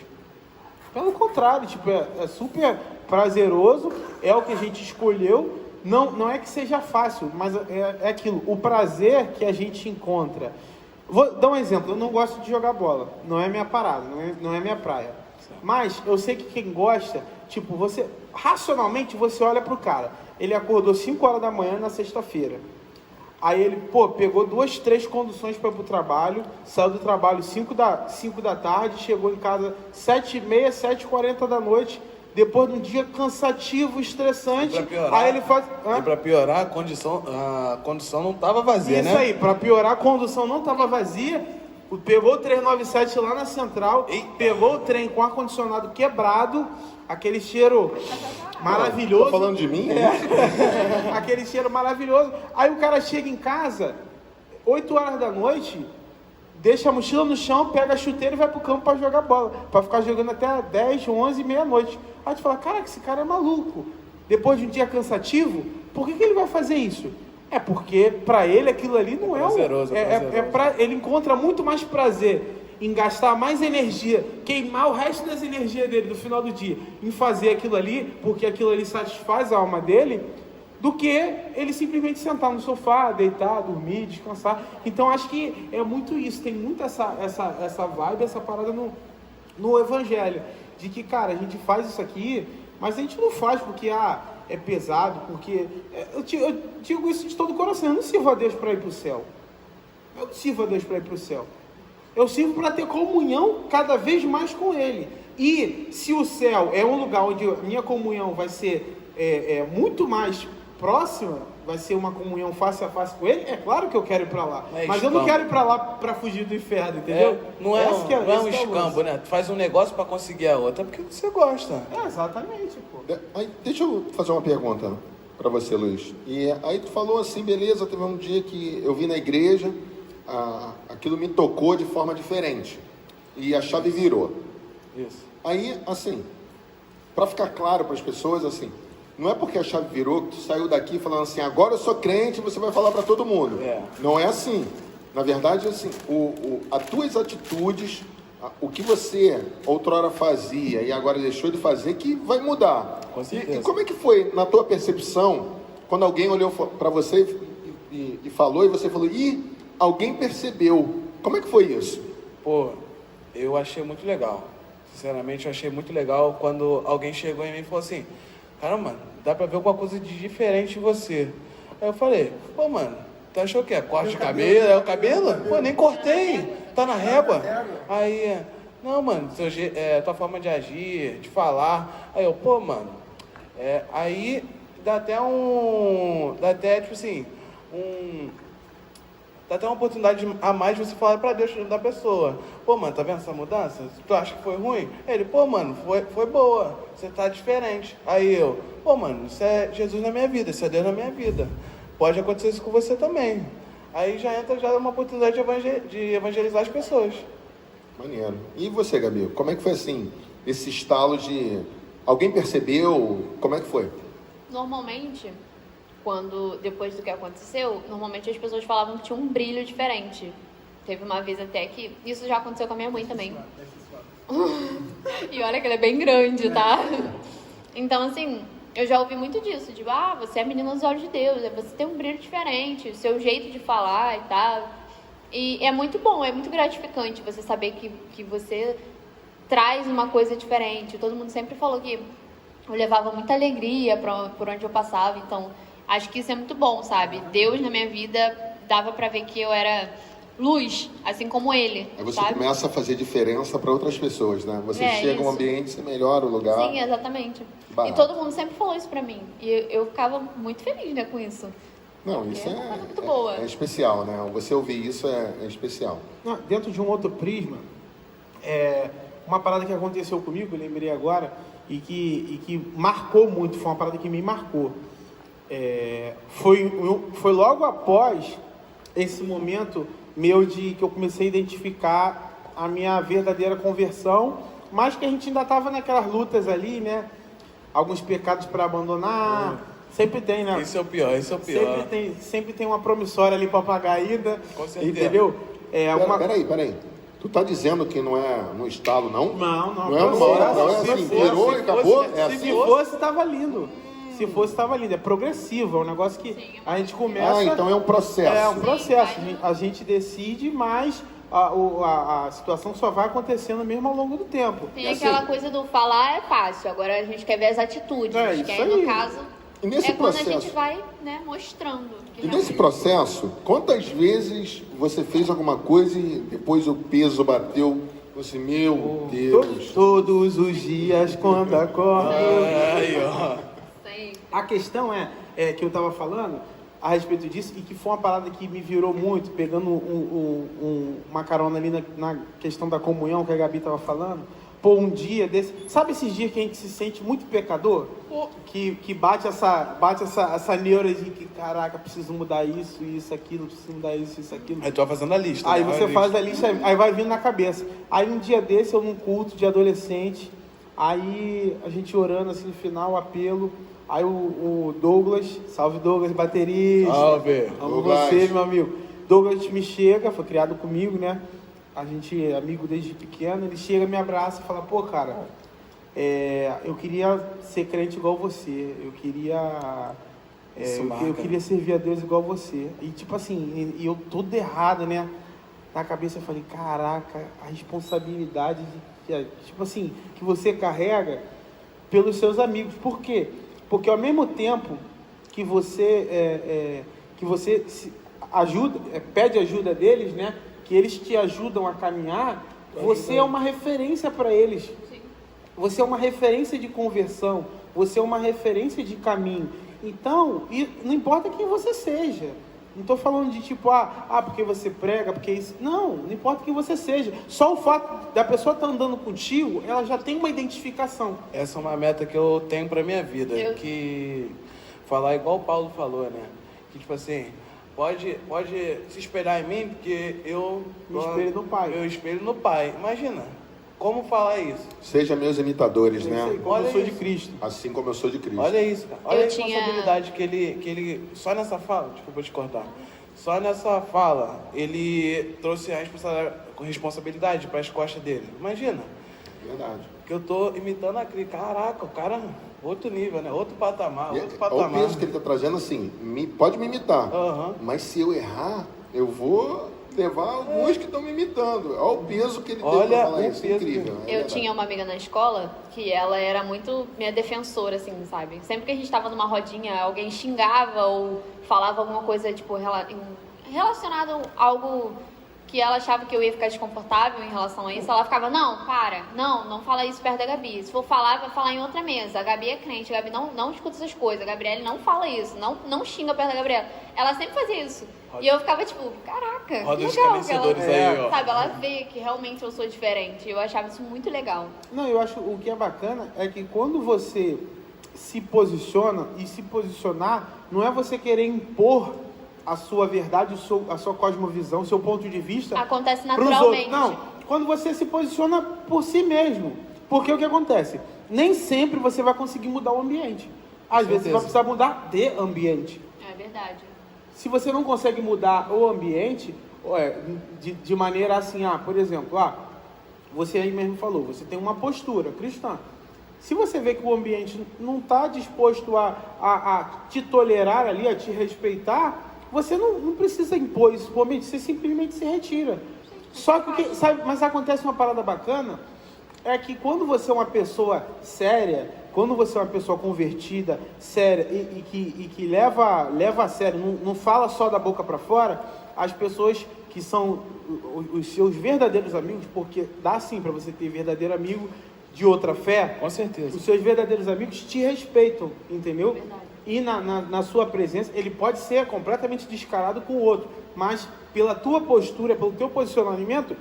Pelo contrário, tipo, é super prazeroso, é o que a gente escolheu. Não é que seja fácil, mas é aquilo, o prazer que a gente encontra. Vou dar um exemplo, eu não gosto de jogar bola, não é minha parada, não é minha praia. Mas eu sei que quem gosta, tipo, racionalmente você olha pro cara, ele acordou 5 horas da manhã na sexta-feira. Aí ele, pegou 2, 3 conduções para ir pro trabalho, saiu do trabalho 5 da tarde, chegou em casa 7h30, 7h40 da noite, depois de um dia cansativo, estressante. Aí ele faz... E pra piorar, a condição não estava vazia, né? Isso aí, pra piorar, a condução não estava vazia. Pegou o 397 lá na central, pegou o trem com ar-condicionado quebrado, aquele cheiro maravilhoso. Tá falando de mim? Aquele cheiro maravilhoso. Aí o cara chega em casa, 8 horas da noite, deixa a mochila no chão, pega a chuteira e vai pro campo pra jogar bola. Pra ficar jogando até 10, 11, meia-noite. Aí tu fala, caraca, esse cara é maluco. Depois de um dia cansativo, por que ele vai fazer isso? É porque pra ele aquilo ali não é prazeroso, ele encontra muito mais prazer em gastar mais energia, queimar o resto das energias dele no final do dia, em fazer aquilo ali, porque aquilo ali satisfaz a alma dele, do que ele simplesmente sentar no sofá, deitar, dormir, descansar. Então acho que é muito isso, tem muito essa vibe, essa parada no Evangelho, de que, cara, a gente faz isso aqui, mas a gente não faz porque, é pesado, porque eu digo isso de todo o coração, eu não sirvo a Deus para ir para o céu. Eu não sirvo a Deus para ir para o céu. Eu sirvo para ter comunhão cada vez mais com Ele. E se o céu é um lugar onde a minha comunhão vai ser muito mais próxima, vai ser uma comunhão face a face com Ele, é claro que eu quero ir para lá. Mas eu não quero ir para lá para fugir do inferno, entendeu? Não é um escambo, né? Tu faz um negócio para conseguir a outra porque você gosta. Exatamente, pô. Aí, deixa eu fazer uma pergunta para você, Luiz. E aí tu falou assim, beleza, teve um dia que eu vim na igreja, aquilo me tocou de forma diferente. E a chave virou. Isso. Aí, assim, para ficar claro para as pessoas, assim, não é porque a chave virou que tu saiu daqui falando assim, agora eu sou crente, você vai falar para todo mundo. Não é assim. Na verdade, assim, as tuas atitudes, o que você outrora fazia e agora deixou de fazer, que vai mudar. Com certeza. E como é que foi, na tua percepção, quando alguém olhou para você e falou, e você falou, alguém percebeu. Como é que foi isso? Pô, eu achei muito legal. Sinceramente, eu achei muito legal quando alguém chegou em mim e falou assim, cara, mano, dá pra ver alguma coisa de diferente em você. Aí eu falei, pô, mano, tu achou o quê? Corte de cabelo? É o cabelo? Pô, nem cortei. Tá na régua. Aí, não, mano, tua forma de agir, de falar. Aí eu, pô, mano, aí dá até, tipo assim, dá até uma oportunidade a mais de você falar pra Deus da pessoa. Pô, mano, tá vendo essa mudança? Tu acha que foi ruim? Ele, pô, mano, foi boa. Você tá diferente. Aí eu, pô, mano, isso é Jesus na minha vida, isso é Deus na minha vida. Pode acontecer isso com você também. Aí já entra uma oportunidade de evangelizar as pessoas. Maneiro. E você, Gabi? Como é que foi assim, esse estalo de... Alguém percebeu? Como é que foi? Normalmente, depois do que aconteceu, normalmente as pessoas falavam que tinha um brilho diferente. Teve uma vez até que... Isso já aconteceu com a minha mãe também. E olha que ela é bem grande, tá? Então, assim, eu já ouvi muito disso. De, você é a menina dos olhos de Deus. Você tem um brilho diferente. O seu jeito de falar e tal. E é muito bom, é muito gratificante você saber que você traz uma coisa diferente. Todo mundo sempre falou que eu levava muita alegria por onde eu passava. Então, acho que isso é muito bom, sabe? Deus na minha vida dava pra ver que eu era luz, assim como Ele. Aí você sabe? começa a fazer diferença para outras pessoas, né? Você chega a um ambiente, você melhora o lugar. Sim, exatamente. Barato. E todo mundo sempre falou isso pra mim. E eu ficava muito feliz, né, com isso. Não, isso uma coisa muito boa. É especial, né? Você ouvir isso é especial. Não, dentro de um outro prisma, uma parada que aconteceu comigo, eu lembrei agora, e que marcou muito, foi uma parada que me marcou. Foi logo após esse momento meu que eu comecei a identificar a minha verdadeira conversão, mas que a gente ainda estava naquelas lutas ali, né? Alguns pecados para abandonar, sempre tem, né? Esse é o pior. Sempre tem uma promissória ali para pagar ainda, Com certeza. entendeu? Peraí. Tu tá dizendo que não é no estalo, não? Não. Não é numa hora, não é assim, virou e acabou? Se fosse, tava lindo. Se fosse, estava lindo. É progressivo, é um negócio que a gente começa... então é um processo. É um processo. A gente decide, mas a situação só vai acontecendo mesmo ao longo do tempo. Tem aquela coisa do falar é fácil, agora a gente quer ver as atitudes, que aí no caso e nesse quando processo, a gente vai, né, mostrando. E nesse processo, quantas vezes você fez alguma coisa e depois o peso bateu, você, meu Deus... Todos os dias quando acordo... Aí, ó. A questão que eu estava falando a respeito disso, e que foi uma parada que me virou muito, pegando uma carona ali na questão da comunhão que a Gabi estava falando. Pô, um dia desse... Sabe esses dias que a gente se sente muito pecador? Que bate essa neura de que, caraca, preciso mudar isso, aquilo, preciso mudar isso, aquilo. Aí tu vai fazendo a lista. Aí você faz a lista, aí vai vindo na cabeça. Aí um dia desse, eu num culto de adolescente, aí a gente orando assim no final, o apelo... Aí o Douglas, salve Douglas, baterista. Salve. Amo você, meu amigo. Douglas me chega, foi criado comigo, né? A gente é amigo desde pequeno. Ele chega, me abraça e fala, pô, cara, eu queria ser crente igual você. Eu queria servir a Deus igual você. E tipo assim, eu todo errado, né? Na cabeça eu falei, caraca, a responsabilidade tipo assim, que você carrega pelos seus amigos. Por quê? Porque ao mesmo tempo que você, pede ajuda deles, né? Que eles te ajudam a caminhar, você é uma referência para eles. Sim. Você é uma referência de conversão, você é uma referência de caminho. Então, não importa quem você seja. Não estou falando de tipo, porque você prega, porque isso. Não importa quem você seja. Só o fato da pessoa estar andando contigo, ela já tem uma identificação. Essa é uma meta que eu tenho pra minha vida. Que falar igual o Paulo falou, né? Que tipo assim, pode se espelhar em mim, porque eu Me espelho no Pai. Eu espelho no Pai. Imagina, como falar isso? Seja meus imitadores, É né? isso aí, como Olha eu sou isso. de Cristo. Assim como eu sou de Cristo. Olha isso, cara. Olha Eu a tinha- responsabilidade que ele. Só nessa fala, desculpa te cortar. Só nessa fala, ele trouxe a responsabilidade para as costas dele. Imagina, Verdade. que eu tô imitando aquele. Caraca, o cara, outro nível, né? Outro patamar, E outro olha o patamar. peso que ele está trazendo assim, pode me imitar, Aham. mas se eu errar, eu vou levar alguns que estão me imitando. Olha o peso que ele deu Olha para falar o isso, peso incrível. que- é Eu verdade. tinha uma amiga na escola que ela era muito minha defensora, assim, sabe? Sempre que a gente tava numa rodinha, alguém xingava ou falava alguma coisa, tipo, relacionado a algo que ela achava que eu ia ficar desconfortável em relação a isso, ela ficava, não fala isso perto da Gabi. Se for falar, vai falar em outra mesa. A Gabi é crente, a Gabi não escuta essas coisas. A Gabriele não fala isso, não xinga perto da Gabriela. Ela sempre fazia isso. E eu ficava tipo, caraca, Roda que dos legal que ela... conhecedores aí, ó. Sabe, ela vê que realmente eu sou diferente. Eu achava isso muito legal. Não, eu acho o que é bacana é que quando você se posiciona, e se posicionar não é você querer impor a sua verdade, a sua cosmovisão, o seu ponto de vista. Acontece pros naturalmente. outros. Não, quando você se posiciona por si mesmo. Porque o que acontece? Nem sempre você vai conseguir mudar o ambiente. Às vezes você vai precisar mudar de ambiente. É verdade. Se você não consegue mudar o ambiente, de maneira assim, por exemplo, você aí mesmo falou, você tem uma postura cristã. Se você vê que o ambiente não está disposto a te tolerar ali, a te respeitar, você não precisa impor isso pro ambiente, você simplesmente se retira. Só que, sabe, mas acontece uma parada bacana, é que quando você é uma pessoa séria, quando você é uma pessoa convertida, séria, e que leva a sério, não fala só da boca para fora, as pessoas que são os seus verdadeiros amigos, porque dá sim para você ter verdadeiro amigo de outra fé, Com certeza. os seus verdadeiros amigos te respeitam, entendeu? Verdade. E na sua presença, ele pode ser completamente descarado com o outro, mas pela tua postura, pelo teu posicionamento,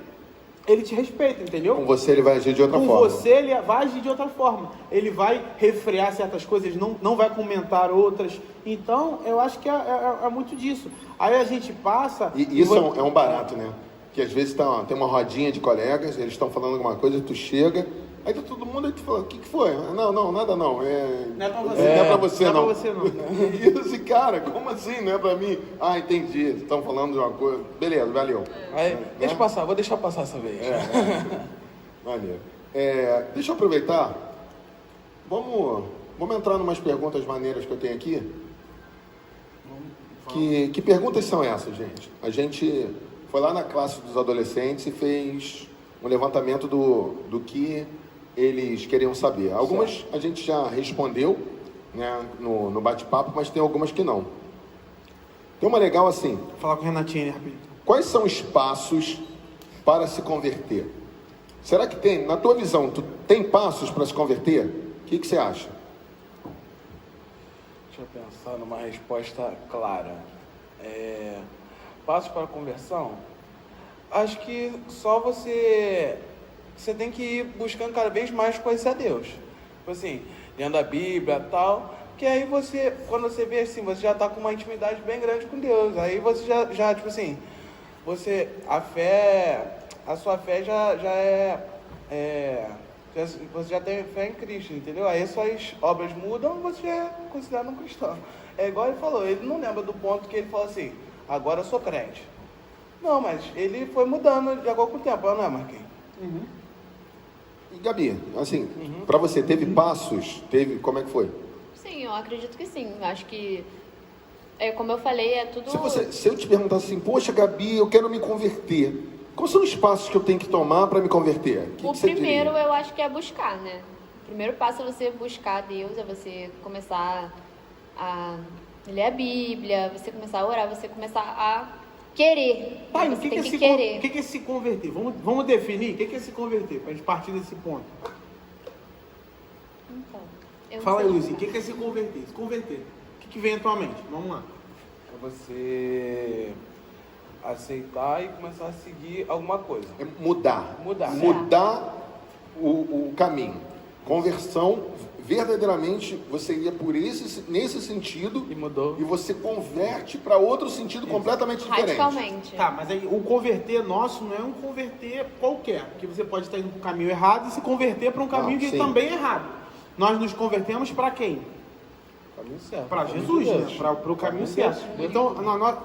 ele te respeita, entendeu? Com você ele vai agir de outra Com forma. você ele vai agir de outra forma. Ele vai refrear certas coisas, não vai comentar outras. Então, eu acho que é muito disso. Aí a gente passa... E isso é um barato, né? Que às vezes tem uma rodinha de colegas, eles estão falando alguma coisa, tu chega, aí tá todo mundo, aí tu fala, o que foi? Não, nada não. Não é pra você. Não é pra você, não. não. É pra você, não. Isso, cara, como assim? Não é pra mim? Ah, entendi. Estão falando de uma coisa. Beleza, valeu. Aí, deixa passar, vou deixar passar essa vez. Maneiro. Deixa eu aproveitar. Vamos entrar em umas perguntas maneiras que eu tenho aqui. Que perguntas são essas, gente? A gente foi lá na classe dos adolescentes e fez um levantamento do que eles queriam saber. Algumas a gente já respondeu, né, no bate-papo, mas tem algumas que não. Tem uma legal assim: Vou falar com o Renatinho, rapidinho. quais são os passos para se converter? Será que tem, na tua visão, tu tem passos para se converter? O que você acha? Deixa eu pensar numa resposta clara. Passo para a conversão? Acho que só você tem que ir buscando cada vez mais conhecer a Deus. Tipo assim, lendo a Bíblia e tal, que aí você, quando você vê assim, você já está com uma intimidade bem grande com Deus. Aí você já tipo assim, a sua fé você já tem fé em Cristo, entendeu? Aí suas obras mudam, você é considerado um cristão. É igual ele falou, ele não lembra do ponto que ele falou assim, agora eu sou crente. Não, mas ele foi mudando de acordo com o tempo, não é, Marquinhos? E Gabi, assim, para você, teve passos? Como é que foi? Sim, eu acredito que sim. Acho que, como eu falei, é tudo... Se eu te perguntasse assim, poxa, Gabi, eu quero me converter, quais são os passos que eu tenho que tomar para me converter? O primeiro eu acho que é buscar, né? O primeiro passo é você buscar Deus, é você começar a ler a Bíblia, você começar a orar, você começar a querer. Pai, você o que tem é que querer. o que é se converter? Vamos definir o que é se converter, para a gente partir desse ponto. Então, eu não Fala aí, sei Luizinho, o explicar. que é se converter? Se converter, o que vem à tua mente? Vamos lá. É você aceitar e começar a seguir alguma coisa. É mudar. Mudar. O caminho. Conversão, verdadeiramente, você ia por nesse sentido E mudou. e você converte para outro sentido completamente diferente. Radicalmente. Tá, mas aí o converter nosso não é um converter qualquer, porque você pode estar indo para o caminho errado e se converter para um caminho que sim. também é errado. Nós nos convertemos para quem? Caminho certo. Para Caminho Jesus, de né? Deus. Para o caminho Caminho certo. de Deus. Então,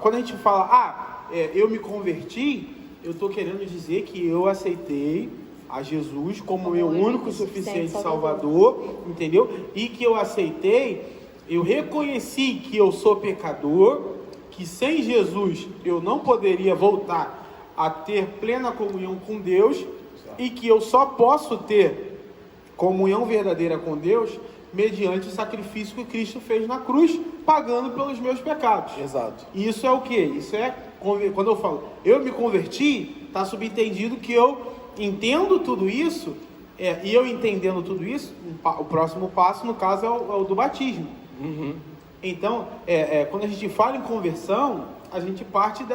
quando a gente fala, eu me converti, eu estou querendo dizer que eu aceitei a Jesus como meu único e suficiente Salvador, entendeu? E que eu aceitei, eu reconheci que eu sou pecador, que sem Jesus eu não poderia voltar a ter plena comunhão com Deus e que eu só posso ter comunhão verdadeira com Deus mediante o sacrifício que Cristo fez na cruz, pagando pelos meus pecados. Exato. Isso é o quê? Isso é, quando eu falo, eu me converti, está subentendido que eu entendo tudo isso, e eu entendendo tudo isso, o próximo passo, no caso, é o do batismo. Uhum. Então, quando a gente fala em conversão, a gente parte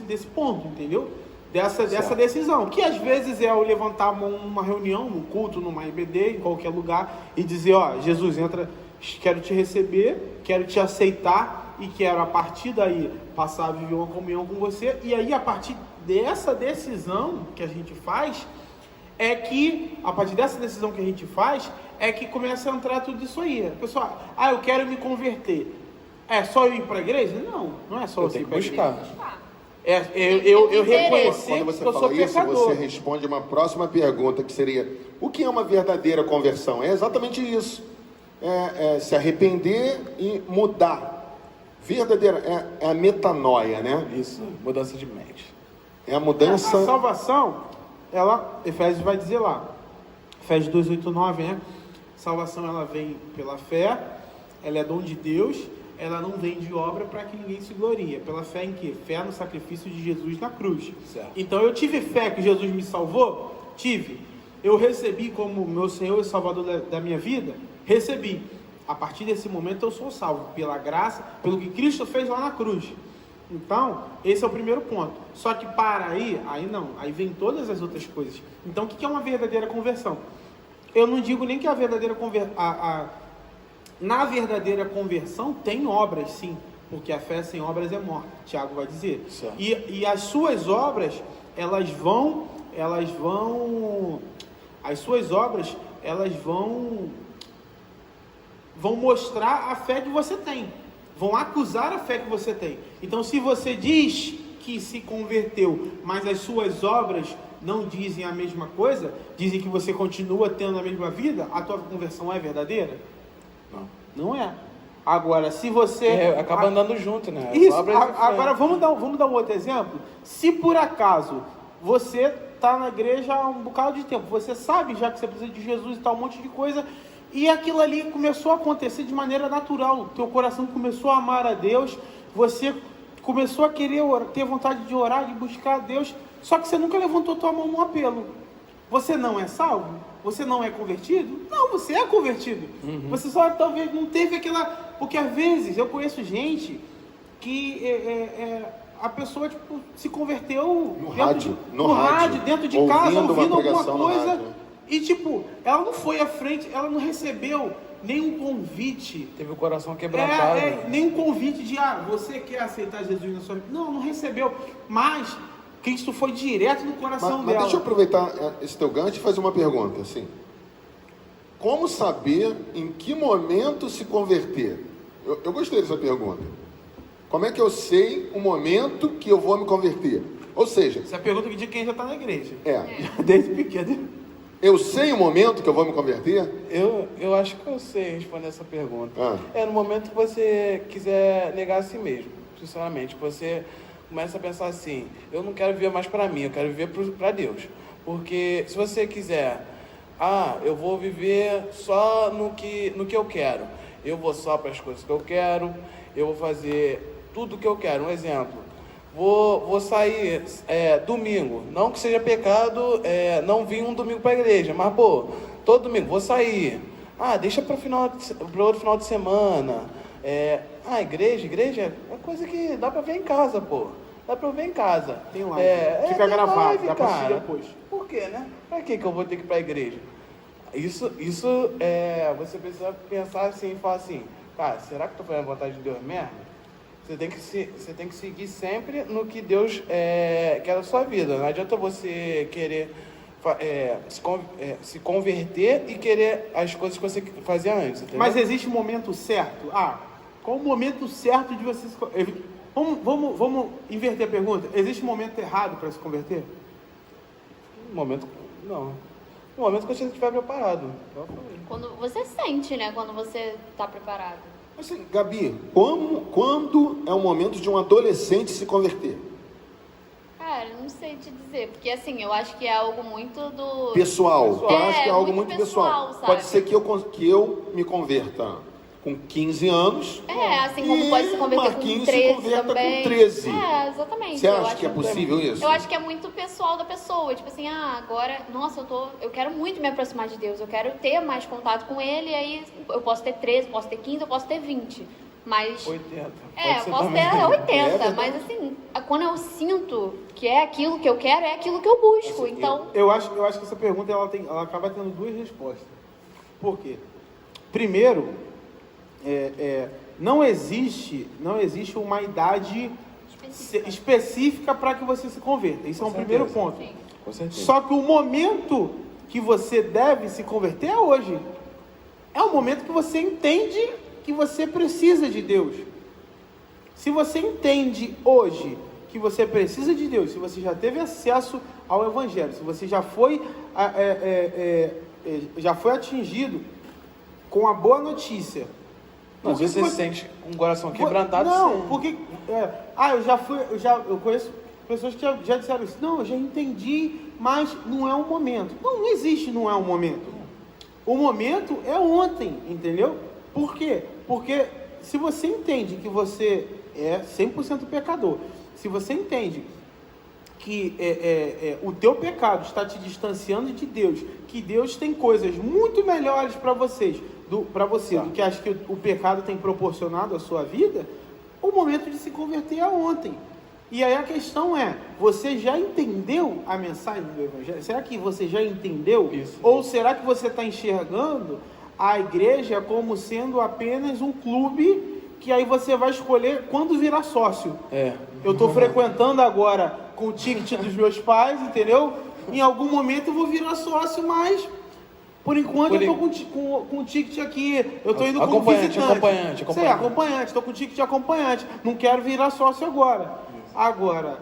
desse ponto, entendeu? Dessa decisão, que às vezes é o levantar a mão numa reunião, num culto, numa IBD, em qualquer lugar, e dizer, ó, Jesus, entra, quero te receber, quero te aceitar, e quero a partir daí passar a viver uma comunhão com você, e aí a partir dessa decisão que a gente faz, a partir dessa decisão que a gente faz, é que começa a entrar tudo isso aí. Pessoal, eu quero me converter. É só eu ir para a igreja? Não é só Eu você ir tenho para a que igreja. buscar. Eu reconhecer Quando você que eu sou fala isso, pecador. você responde uma próxima pergunta, que seria: o que é uma verdadeira conversão? É exatamente isso. É se arrepender e mudar. Verdadeira, é a metanoia, né? Isso, mudança de mente. É a mudança... A salvação, Efésios vai dizer lá, Efésios 2, 8, 9, né? Salvação, ela vem pela fé, ela é dom de Deus, ela não vem de obra para que ninguém se glorie. Pela fé em quê? Fé no sacrifício de Jesus na cruz. Certo. Então eu tive fé que Jesus me salvou? Tive. Eu recebi como meu Senhor e Salvador da minha vida? Recebi. A partir desse momento eu sou salvo, pela graça, pelo que Cristo fez lá na cruz. Então, esse é o primeiro ponto. Só que para aí não. Aí vem todas as outras coisas. Então, o que é uma verdadeira conversão? Eu não digo nem que a verdadeira conversão... Na verdadeira conversão tem obras, sim, porque a fé sem obras é morta, Tiago vai dizer. E as suas obras, vão mostrar a fé que você tem, vão acusar a fé que você tem. Então, se você diz que se converteu, mas as suas obras não dizem a mesma coisa, dizem que você continua tendo a mesma vida, a tua conversão é verdadeira? Não é. Agora, se você... acaba andando junto, né? Isso. Agora, vamos dar um outro exemplo. Se por acaso você está na igreja há um bocado de tempo, você sabe já que você precisa de Jesus e tal, um monte de coisa, e aquilo ali começou a acontecer de maneira natural, teu coração começou a amar a Deus, você começou a querer ter vontade de orar, de buscar a Deus, só que você nunca levantou tua mão no apelo. Você não é salvo? Você não é convertido? Não, você é convertido. Uhum. Você só talvez não teve aquela... Porque às vezes eu conheço gente que a pessoa se converteu no rádio, dentro de casa, ouvindo alguma coisa. E ela não foi à frente, ela não recebeu nenhum convite. Teve o coração quebrantado. Nenhum convite de, você quer aceitar Jesus na sua vida? Não recebeu. Mas Cristo foi direto no coração dela. Mas deixa eu aproveitar esse teu gancho e fazer uma pergunta, assim. Como saber em que momento se converter? Eu gostei dessa pergunta. Como é que eu sei o momento que eu vou me converter? Ou seja... Essa é a pergunta de quem já está na igreja. Desde pequeno. Eu sei o momento que eu vou me converter? Eu acho que eu sei responder essa pergunta. É no momento que você quiser negar a si mesmo, sinceramente. Que você começa a pensar assim, eu não quero viver mais para mim, eu quero viver para Deus. Porque se você quiser eu vou viver só no que eu quero. Eu vou só para as coisas que eu quero, eu vou fazer tudo o que eu quero. Um exemplo, vou sair domingo. Não que seja pecado não vir um domingo para a igreja, mas, todo domingo vou sair. Deixa para outro final de semana. Igreja é coisa que dá para ver em casa, Dá pra eu ver em casa. Tem live. Fica gravado, live, dá pra assistir depois. Por quê, né? Pra que eu vou ter que ir pra igreja? Isso você precisa pensar assim e falar assim, cara, será que eu tô fazendo a vontade de Deus mesmo? Você tem que seguir sempre no que Deus quer da sua vida. Não adianta você querer se converter e querer as coisas que você fazia antes, entendeu? Mas existe um momento certo? Qual o momento certo de você se converter? Vamos inverter a pergunta. Existe um momento errado para se converter? Não. No momento que você estiver preparado. Quando você sente, né? Quando você tá preparado. Assim, Gabi, quando é o momento de um adolescente se converter? Cara, não sei te dizer, porque assim, eu acho que é algo muito do... Pessoal. Eu acho que é algo muito pessoal. sabe? Pode ser que eu me converta com 15 anos. Assim como pode se converter com Marquinhos 13 se converta também. com 13. Exatamente. Você acha que é possível isso? Eu acho que é muito pessoal da pessoa. Tipo assim, agora, nossa, eu quero muito me aproximar de Deus. Eu quero ter mais contato com Ele. E aí eu posso ter 13, posso ter 15, eu posso ter 20. Mas... 80. Eu posso ter 80. Mas assim, quando eu sinto que é aquilo que eu quero, é aquilo que eu busco. Então... Eu acho que essa pergunta ela acaba tendo duas respostas. Por quê? Primeiro, não existe uma idade específica para que você se converta. Isso é um primeiro ponto. Sim. Com certeza. Só que o momento que você deve se converter é hoje. É o momento que você entende que você precisa de Deus. Se você entende hoje que você precisa de Deus, se você já teve acesso ao Evangelho, se você já foi atingido com a boa notícia. Às vezes você se sente com o coração quebrantado. Não, porque... eu conheço pessoas que já disseram isso. Não, eu já entendi, mas não é o momento. Não existe não é o momento. O momento é ontem, entendeu? Por quê? Porque se você entende que você é 100% pecador, se você entende que o teu pecado está te distanciando de Deus, que Deus tem coisas muito melhores para você do que acho que o pecado tem proporcionado à sua vida, o momento de se converter é ontem. E aí a questão é, você já entendeu a mensagem do Evangelho? Será que você já entendeu? Isso. Ou será que você está enxergando a igreja como sendo apenas um clube que aí você vai escolher quando virar sócio? Eu estou frequentando agora com o ticket dos meus pais, entendeu? Em algum momento eu vou virar sócio, mas por enquanto eu estou com o ticket aqui. Eu estou indo como visitante. Acompanhante. Estou com o ticket de acompanhante. Não quero virar sócio agora. Agora,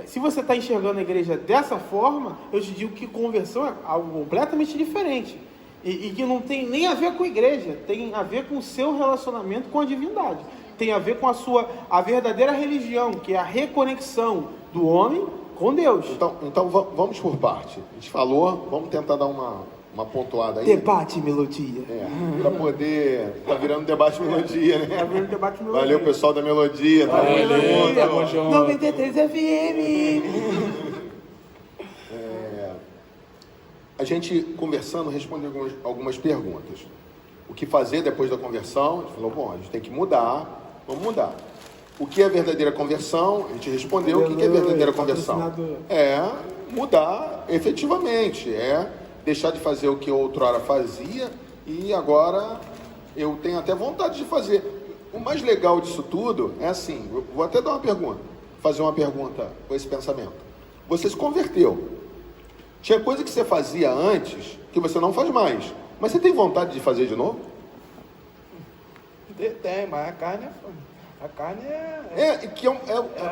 se você está enxergando a igreja dessa forma, eu te digo que conversão é algo completamente diferente. E que não tem nem a ver com a igreja, tem a ver com o seu relacionamento com a divindade. Tem a ver com a verdadeira religião, que é a reconexão do homem com Deus. Então vamos por parte. A gente falou, vamos tentar dar uma pontuada aí. Debate e melodia. Para poder... Tá virando debate e melodia, né? Tá virando debate e melodia. Valeu, pessoal da melodia. Tamo junto. 93 FM. A gente, conversando, respondeu algumas perguntas. O que fazer depois da conversão? A gente falou, a gente tem que mudar, vamos mudar. O que é verdadeira conversão? A gente respondeu o que é verdadeira conversão. É mudar efetivamente, deixar de fazer o que outrora fazia e agora eu tenho até vontade de fazer. O mais legal disso tudo é assim, eu vou até dar fazer uma pergunta com esse pensamento. Você se converteu. Tinha coisa que você fazia antes que você não faz mais. Mas você tem vontade de fazer de novo? Tem, mas a carne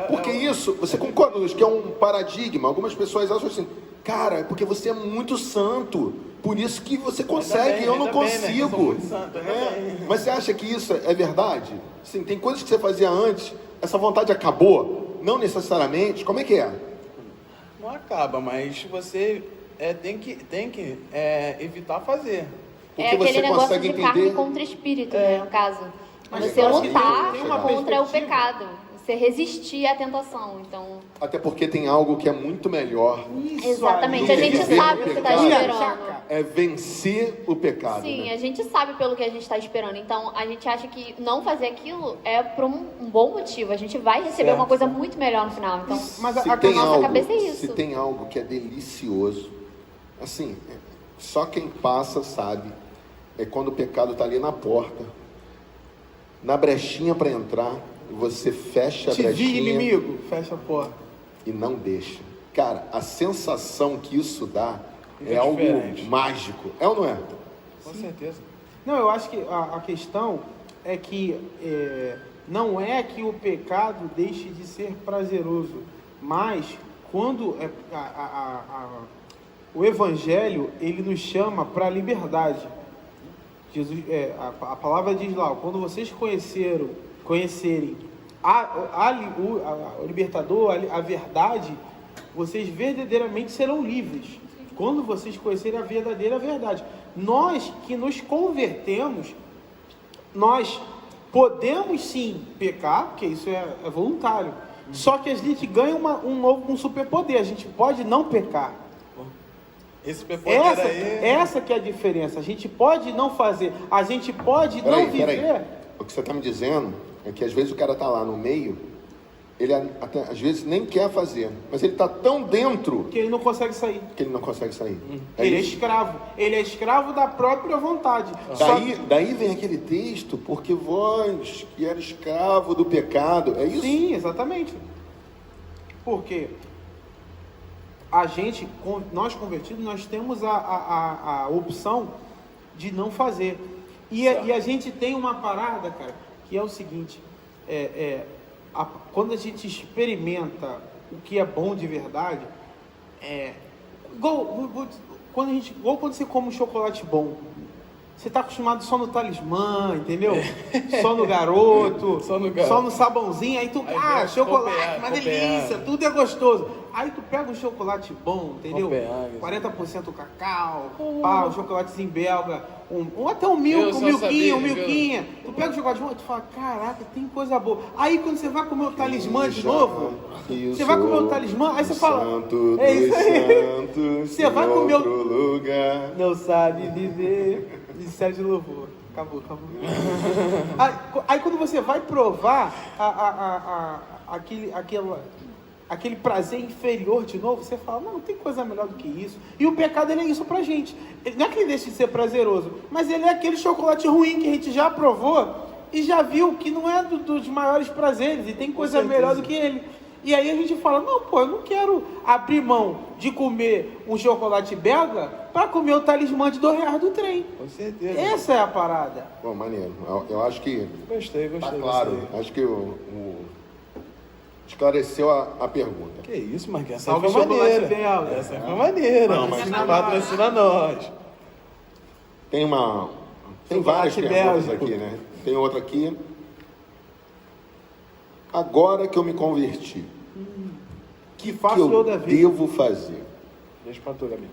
porque isso, você concorda, Luiz, que é um paradigma. Algumas pessoas acham assim, cara, é porque você é muito santo, por isso que você consegue, eu não consigo. Mas você acha que isso é verdade? Sim, tem coisas que você fazia antes, essa vontade acabou? Não necessariamente, como é que é? Não acaba, mas você tem que evitar fazer. É Porque aquele você negócio consegue de carne entender. contra espírito, né, no caso. Mas Você eu acho que lutar tem uma contra o perspectiva. pecado. Você resistir à tentação. Então, Até porque tem algo que é muito melhor. Isso exatamente. aí. A gente Viver sabe o o que está pecado. esperando. É vencer o pecado. Sim, né? a gente sabe pelo que a gente está esperando. Então, a gente acha que não fazer aquilo é por um bom motivo. A gente vai receber uma coisa muito melhor no final. Então, Mas Se a tem nossa algo, cabeça é isso. Se tem algo que é delicioso, assim, só quem passa sabe, é quando o pecado está ali na porta, na brechinha para entrar, você fecha a te vi, brechinha inimigo, fecha a porta. e não deixa. Cara, a sensação que isso dá Fica é algo diferente. mágico. É ou não é? Com certeza. Não, eu acho que a questão é que não é que o pecado deixe de ser prazeroso, mas quando o Evangelho ele nos chama para a liberdade. Jesus, a palavra diz lá, quando vocês conhecerem o libertador, a verdade, vocês verdadeiramente serão livres. Quando vocês conhecerem a verdadeira verdade. Nós que nos convertemos, nós podemos sim pecar, porque isso é voluntário. Só que a gente ganha um superpoder, a gente pode não pecar. Esse superpoder aí... Essa que é a diferença. A gente pode não fazer, a gente pode não viver. Peraí. O que você está me dizendo é que às vezes o cara está lá no meio, ele até, às vezes nem quer fazer, mas ele está tão dentro Que ele não consegue sair. que ele não consegue sair. É Ele é isso? escravo. Ele é escravo da própria vontade. Daí vem aquele texto, porque vós que era escravo do pecado, é isso? Sim, exatamente. Porque nós convertidos, nós temos a opção de não fazer. E a gente tem uma parada, cara, que é o seguinte, quando a gente experimenta o que é bom de verdade, igual quando você come um chocolate bom. Você está acostumado só no talismã, entendeu? Só no garoto, só no sabãozinho. Aí tu, chocolate, uma delícia, tudo é gostoso. Aí tu pega um chocolate bom, entendeu? 40% cacau, um chocolatezinho belga, até um milquinha. Tu pega o chocolate bom e tu fala, caraca, tem coisa boa. Aí quando você vai comer o talismã de novo, você vai comer o talismã, aí você fala, é isso aí. Santos, Você vai comer outro lugar. Não sabe viver. Ministério de louvor. Acabou. Aí quando você vai provar aquele prazer inferior de novo, você fala, não tem coisa melhor do que isso. E o pecado, ele é isso pra gente. Não é que ele deixe de ser prazeroso, mas ele é aquele chocolate ruim que a gente já provou e já viu que não é dos maiores prazeres e tem coisa melhor do que ele. E aí a gente fala, não, eu não quero abrir mão de comer um chocolate belga para comer o talismã de R$2 do trem. Com certeza. Essa é a parada. Bom, maneiro. Eu acho que Gostei. tá claro. Acho que esclareceu a pergunta. Que isso, Marquinhos? Essa Salve aí foi chocolate maneira. belga. Essa aí foi maneira. Não, mas patrocina nós. Tem várias Chocolate perguntas bélgico. aqui, né? Tem outra aqui. Agora que eu me converti, Que o que faço eu eu da vida. devo fazer? Deixa pra tu, Gabi.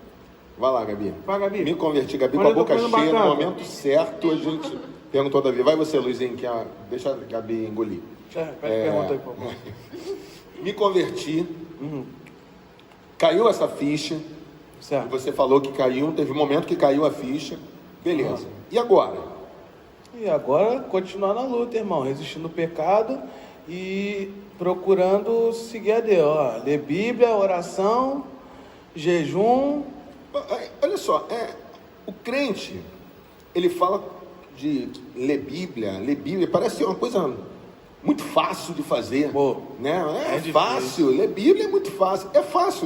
Vai lá, Gabi. Vai, Gabi. Me converti, Gabi, Olha, com a eu tô boca comendo cheia, no batata. momento certo, a gente perguntou da Davi. Vai você, Luizinho, deixa a Gabi engolir. Pergunta aí, por favor. Me converti, caiu essa ficha, e Certo. você falou que caiu, teve um momento que caiu a ficha, beleza. E agora? E agora, continuar na luta, irmão. Resistindo ao pecado e procurando seguir a Deus. Ó, ler Bíblia, oração, jejum. Olha só, o crente, ele fala de ler Bíblia, parece ser uma coisa muito fácil de fazer, Pô, né? É difícil. fácil, ler Bíblia é muito fácil,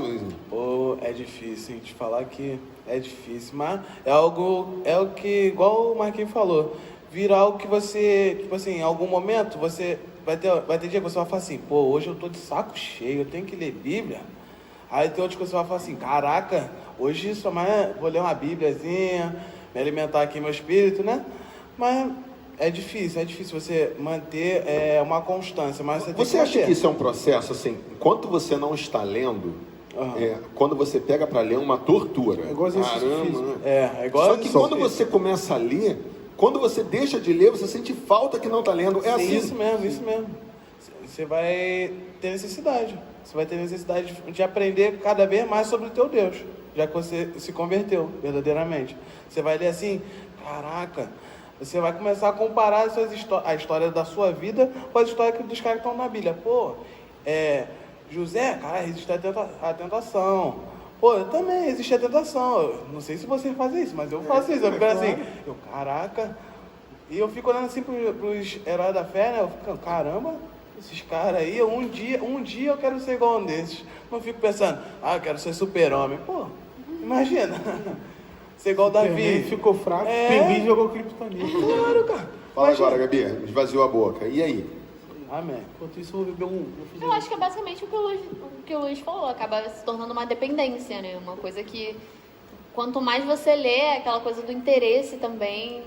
Luizinho. Pô, é difícil, hein? Te falar que é difícil, mas é o que, igual o Marquinhos falou, vira algo que você, tipo assim, em algum momento, você vai ter dia que você vai falar assim, pô, hoje eu tô de saco cheio, eu tenho que ler Bíblia. Aí tem outros que você vai falar assim, caraca, hoje só mais vou ler uma Bíbliazinha, me alimentar aqui meu espírito, né? Mas é difícil você manter uma constância, mas você tem Você que acha manter. que isso é um processo, assim, enquanto você não está lendo, quando você pega para ler, é uma tortura. É igual exercício físico. Né? É igual Só que quando você começa a ler, quando você deixa de ler, você sente falta que não está lendo. É assim. Isso mesmo. Você vai ter necessidade. Você vai ter necessidade de aprender cada vez mais sobre o teu Deus, já que você se converteu verdadeiramente. Você vai ler assim, caraca, você vai começar a comparar a história da sua vida com a história dos caras que estão na Bíblia. Pô, José, cara, resiste à tentação. Pô, eu também resisti à tentação. Eu não sei se você faz isso, mas eu faço isso. Eu fico assim, caraca. E eu fico olhando assim pros heróis da fé, né? Eu fico, caramba, esses caras aí, um dia eu quero ser igual a um desses. Não fico pensando, eu quero ser super-homem. Pô, imagina. Ser igual o Davi. Ficou fraco, Pinguim jogou criptonita. Claro, cara. Fala agora, Gabi, esvaziou a boca. E aí? Amém. Enquanto isso, eu vou beber Eu acho que é basicamente o que o Luiz falou, acaba se tornando uma dependência, né? Uma coisa que, quanto mais você lê, aquela coisa do interesse também,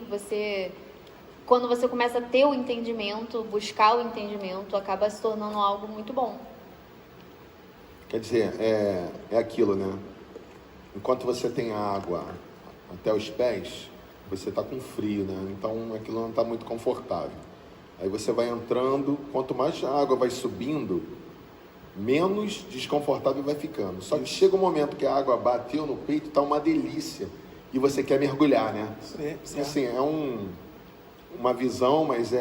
quando você começa a ter o entendimento, buscar o entendimento, acaba se tornando algo muito bom. Quer dizer, é aquilo, né? Enquanto você tem água até os pés, você está com frio, né? Então aquilo não está muito confortável. Aí você vai entrando, quanto mais a água vai subindo, menos desconfortável vai ficando. Só que chega um momento que a água bateu no peito, está uma delícia, e você quer mergulhar, né? Sim. Assim, uma visão, mas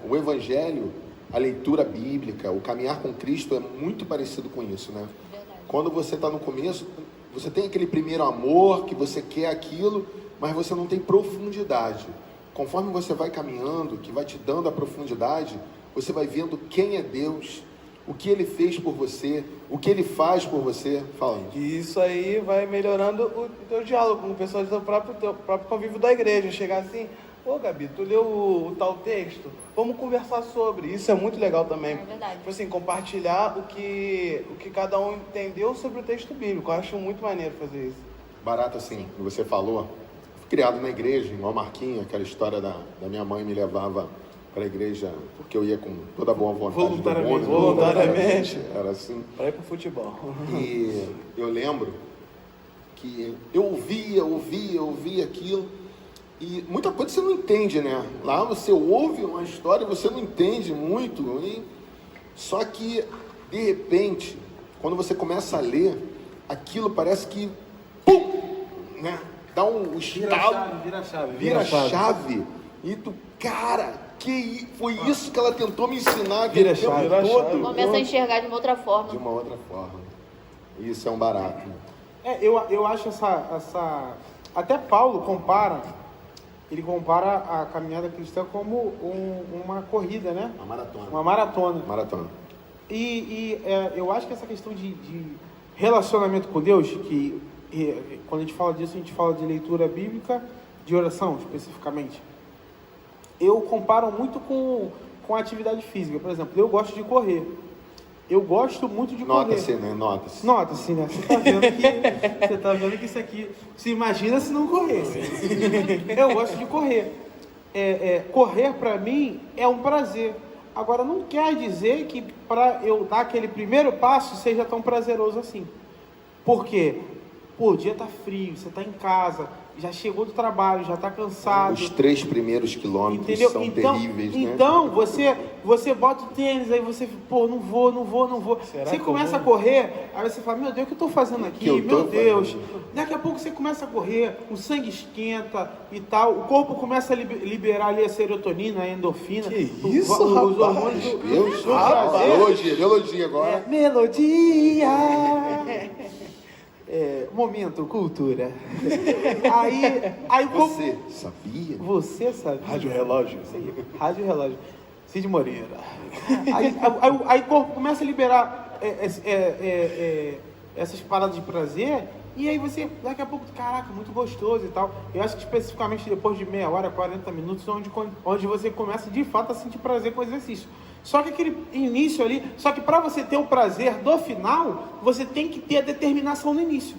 o Evangelho, a leitura bíblica, o caminhar com Cristo é muito parecido com isso, né? Verdade. Quando você está no começo, você tem aquele primeiro amor, que você quer aquilo, mas você não tem profundidade. Conforme você vai caminhando, que vai te dando a profundidade, você vai vendo quem é Deus, o que Ele fez por você, o que Ele faz por você. Fala. E isso aí vai melhorando o teu diálogo com pessoas do teu próprio convívio da igreja. Chegar assim, pô, Gabi, tu leu o tal texto? Vamos conversar sobre. Isso é muito legal também. É verdade. Tipo assim, compartilhar o que cada um entendeu sobre o texto bíblico. Eu acho muito maneiro fazer isso. Barato assim, que você falou. Fui criado na igreja, igual Marquinhos, aquela história da minha mãe me levava para a igreja, porque eu ia com toda a boa vontade do mundo. Voluntariamente. Era assim. Para ir pro futebol. E eu lembro que eu ouvia aquilo, e muita coisa você não entende, né? Lá você ouve uma história, você não entende muito, só que, de repente, quando você começa a ler, aquilo parece que, pum, né? Dá um estalo, vira chave, e tu, cara, foi isso que ela tentou me ensinar. Vira chave. Começa a enxergar de uma outra forma. De uma outra forma. Isso é um barato. Eu acho essa... Até Paulo compara a caminhada cristã como uma corrida, né? Uma maratona. E eu acho que essa questão de relacionamento com Deus, que quando a gente fala disso, a gente fala de leitura bíblica, de oração especificamente. Eu comparo muito com a atividade física. Por exemplo, eu gosto de correr. Eu gosto muito de correr. Nota-se, né? Nota-se, né? Você tá vendo que isso aqui... Se imagina se não corresse. Eu gosto de correr. Correr, para mim, é um prazer. Agora, não quer dizer que para eu dar aquele primeiro passo seja tão prazeroso assim. Por quê? Pô, o dia tá frio, você tá em casa, já chegou do trabalho, já tá cansado. Os 3 primeiros quilômetros, entendeu? São terríveis, né? Então, você bota o tênis, aí você, pô, não vou. Você começa a correr, aí você fala, meu Deus, o que eu tô fazendo aqui? Meu Deus. Daqui a pouco você começa a correr, o sangue esquenta e tal, o corpo começa a liberar ali a serotonina, a endorfina. Que isso, os hormônios do prazer. Melodia agora. Melodia! Momento, cultura. Aí Você sabia? Rádio Relógio. Rádio Relógio. Cid Moreira. Aí o corpo começa a liberar essas paradas de prazer, e aí você, daqui a pouco, caraca, muito gostoso e tal. Eu acho que especificamente depois de meia hora, 40 minutos, onde você começa de fato a sentir prazer com o exercício. Só que aquele início ali, só que para você ter o prazer do final, você tem que ter a determinação no início.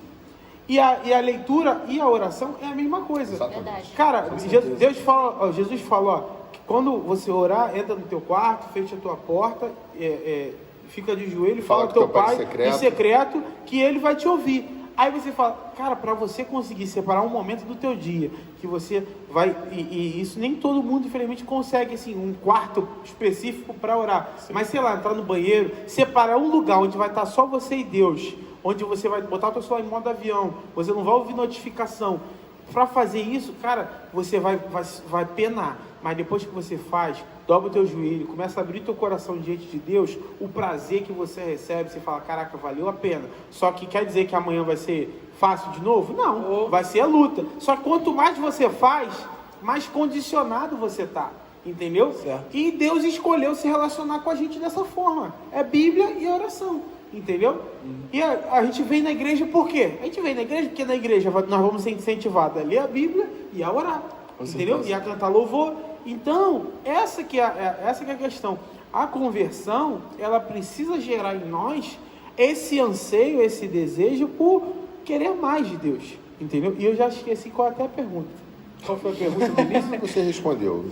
E a leitura e a oração é a mesma coisa. Verdade. Cara, Jesus falou, que quando você orar, entra no teu quarto, fecha a tua porta, fica de joelho, fala com teu pai em secreto, que ele vai te ouvir. Aí você fala, cara, para você conseguir separar um momento do teu dia, que você vai, e isso nem todo mundo, infelizmente, consegue, assim, um quarto específico para orar. Sim. Mas, sei lá, entrar no banheiro, separar um lugar onde vai estar só você e Deus, onde você vai botar o teu celular em modo avião, você não vai ouvir notificação. Para fazer isso, cara, você vai penar. Mas depois que você faz, dobra o teu joelho, começa a abrir teu coração diante de Deus, o prazer que você recebe, você fala, caraca, valeu a pena. Só que quer dizer que amanhã vai ser fácil de novo? Não, vai ser a luta. Só que quanto mais você faz, mais condicionado você tá, entendeu? Certo. E Deus escolheu se relacionar com a gente dessa forma. É Bíblia e oração. Entendeu? E a gente vem na igreja por quê? A gente vem na igreja porque na igreja nós vamos ser incentivados a ler a Bíblia e a orar. Entendeu? E a cantar louvor. Então, essa que é a questão. A conversão, ela precisa gerar em nós esse anseio, esse desejo por querer mais de Deus. Entendeu? E eu já esqueci qual é até a pergunta. Qual foi a pergunta do início? Você respondeu.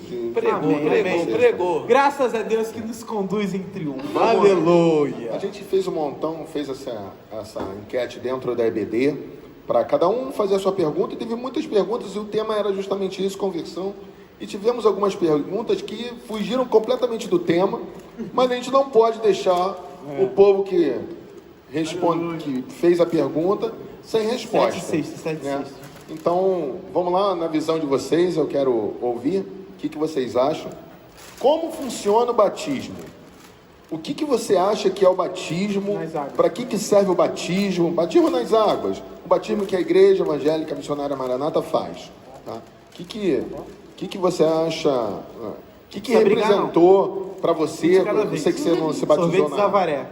Pregou. Graças a Deus que nos conduz em triunfo. Aleluia. A gente fez fez essa enquete dentro da EBD, para cada um fazer a sua pergunta, e teve muitas perguntas, e o tema era justamente isso, conversão. E tivemos algumas perguntas que fugiram completamente do tema, mas a gente não pode deixar o povo que fez a pergunta sem resposta. 7-6. Né? Então, vamos lá, na visão de vocês, eu quero ouvir o que vocês acham. Como funciona o batismo? O que você acha que é o batismo? Para que serve o batismo? Batismo nas águas. O batismo que a Igreja Evangélica Missionária Maranata faz. Tá? O que você acha? O que representou para você? Eu sei que você não se batizou na Savaré.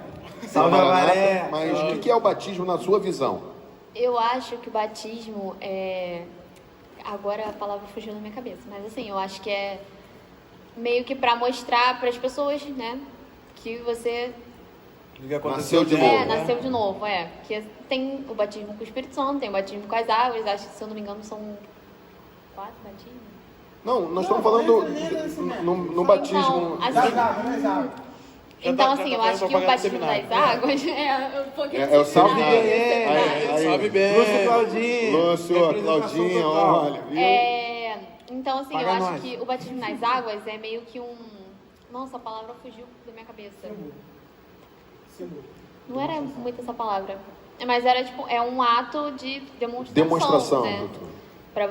Savaré. Mas o que é o batismo na sua visão? Eu acho que o batismo é... Agora a palavra fugiu na minha cabeça, mas assim, eu acho que é meio que para mostrar para as pessoas, né, que você nasceu de novo. Nasceu de novo, que tem o batismo com o Espírito Santo, tem o batismo com as águas, acho que, se eu não me engano, são 4 batismos. Não, nós estamos falando no batismo. Então, assim, eu acho que o batismo das águas é o salve bem. Salve bem. Lúcio, Claudinha, olha. Então, assim, eu acho que o batismo nas águas é meio que um... Nossa, a palavra fugiu da minha cabeça. Não era muito essa palavra. Mas era, tipo, é um ato de demonstração. Né? Para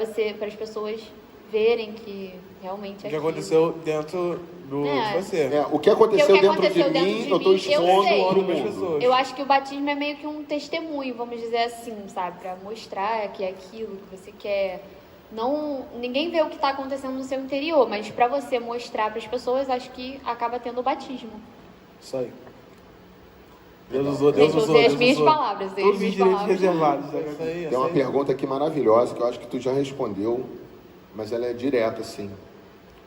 as pessoas verem que realmente o que aconteceu dentro de você. O que aconteceu dentro de mim, eu estou expondo para as pessoas. Eu acho que o batismo é meio que um testemunho, vamos dizer assim, sabe? Para mostrar que é aquilo que você quer. Ninguém vê o que está acontecendo no seu interior, mas para você mostrar para as pessoas, acho que acaba tendo o batismo. Isso aí. Deus usou as minhas palavras. Todos os direitos reservados. Tem uma pergunta aqui maravilhosa que eu acho que tu já respondeu, mas ela é direta, assim.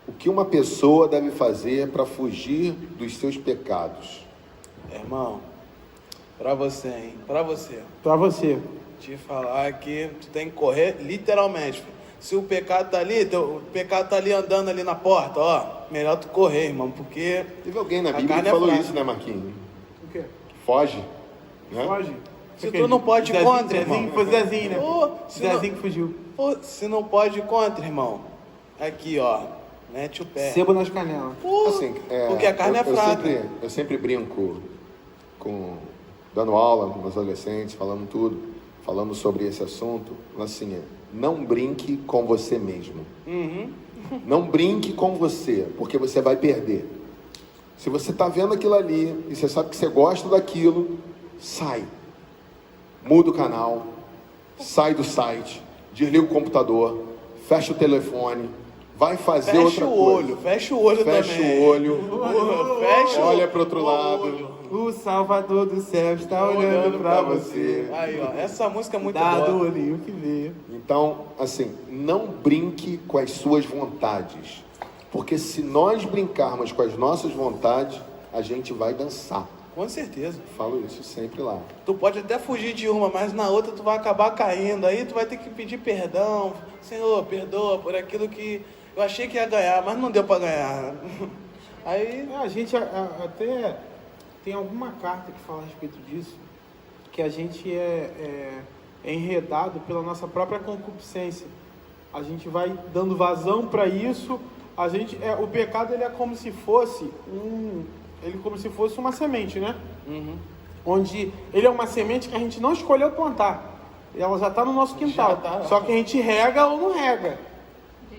O que uma pessoa deve fazer para fugir dos seus pecados? Irmão, para você, hein? Para você. Te falar que tu tem que correr literalmente. Se o pecado tá ali, o pecado tá ali andando ali na porta, ó, melhor tu correr, irmão, porque... Teve alguém na Bíblia que falou isso, né, Marquinhos? O quê? Foge. Né? Foge. Se tu não pode ir contra, irmão... Foi Zezinho, né? Zezinho que fugiu. Se não pode ir contra, irmão, aqui, ó, mete o pé. Sebo nas canelas. Assim, porque a carne é fraca. Eu sempre brinco dando aula com os adolescentes, falando sobre esse assunto, assim, não brinque com você mesmo. Não brinque com você, porque você vai perder. Se você está vendo aquilo ali e você sabe que você gosta daquilo, sai. Muda o canal, sai do site, desliga o computador, fecha o telefone, vai fazer outra coisa. Fecha o olho também. Fecha o olho. Olha para o outro lado. O Salvador do céu está olhando para você. Aí, ó, essa música é muito boa. boa. Do olhinho que veio. Então, assim, não brinque com as suas vontades. Porque se nós brincarmos com as nossas vontades, a gente vai dançar. Com certeza. Falo isso sempre lá. Tu pode até fugir de uma, mas na outra tu vai acabar caindo. Aí tu vai ter que pedir perdão. Senhor, perdoa por aquilo que eu achei que ia ganhar, mas não deu para ganhar. Aí... A gente até... tem alguma carta que fala a respeito disso, que a gente é enredado pela nossa própria concupiscência. A gente vai dando vazão para isso. O pecado ele é como se fosse uma semente, né? Uhum. Onde ele é uma semente que a gente não escolheu plantar. Ela já está no nosso quintal. Só que a gente rega ou não rega.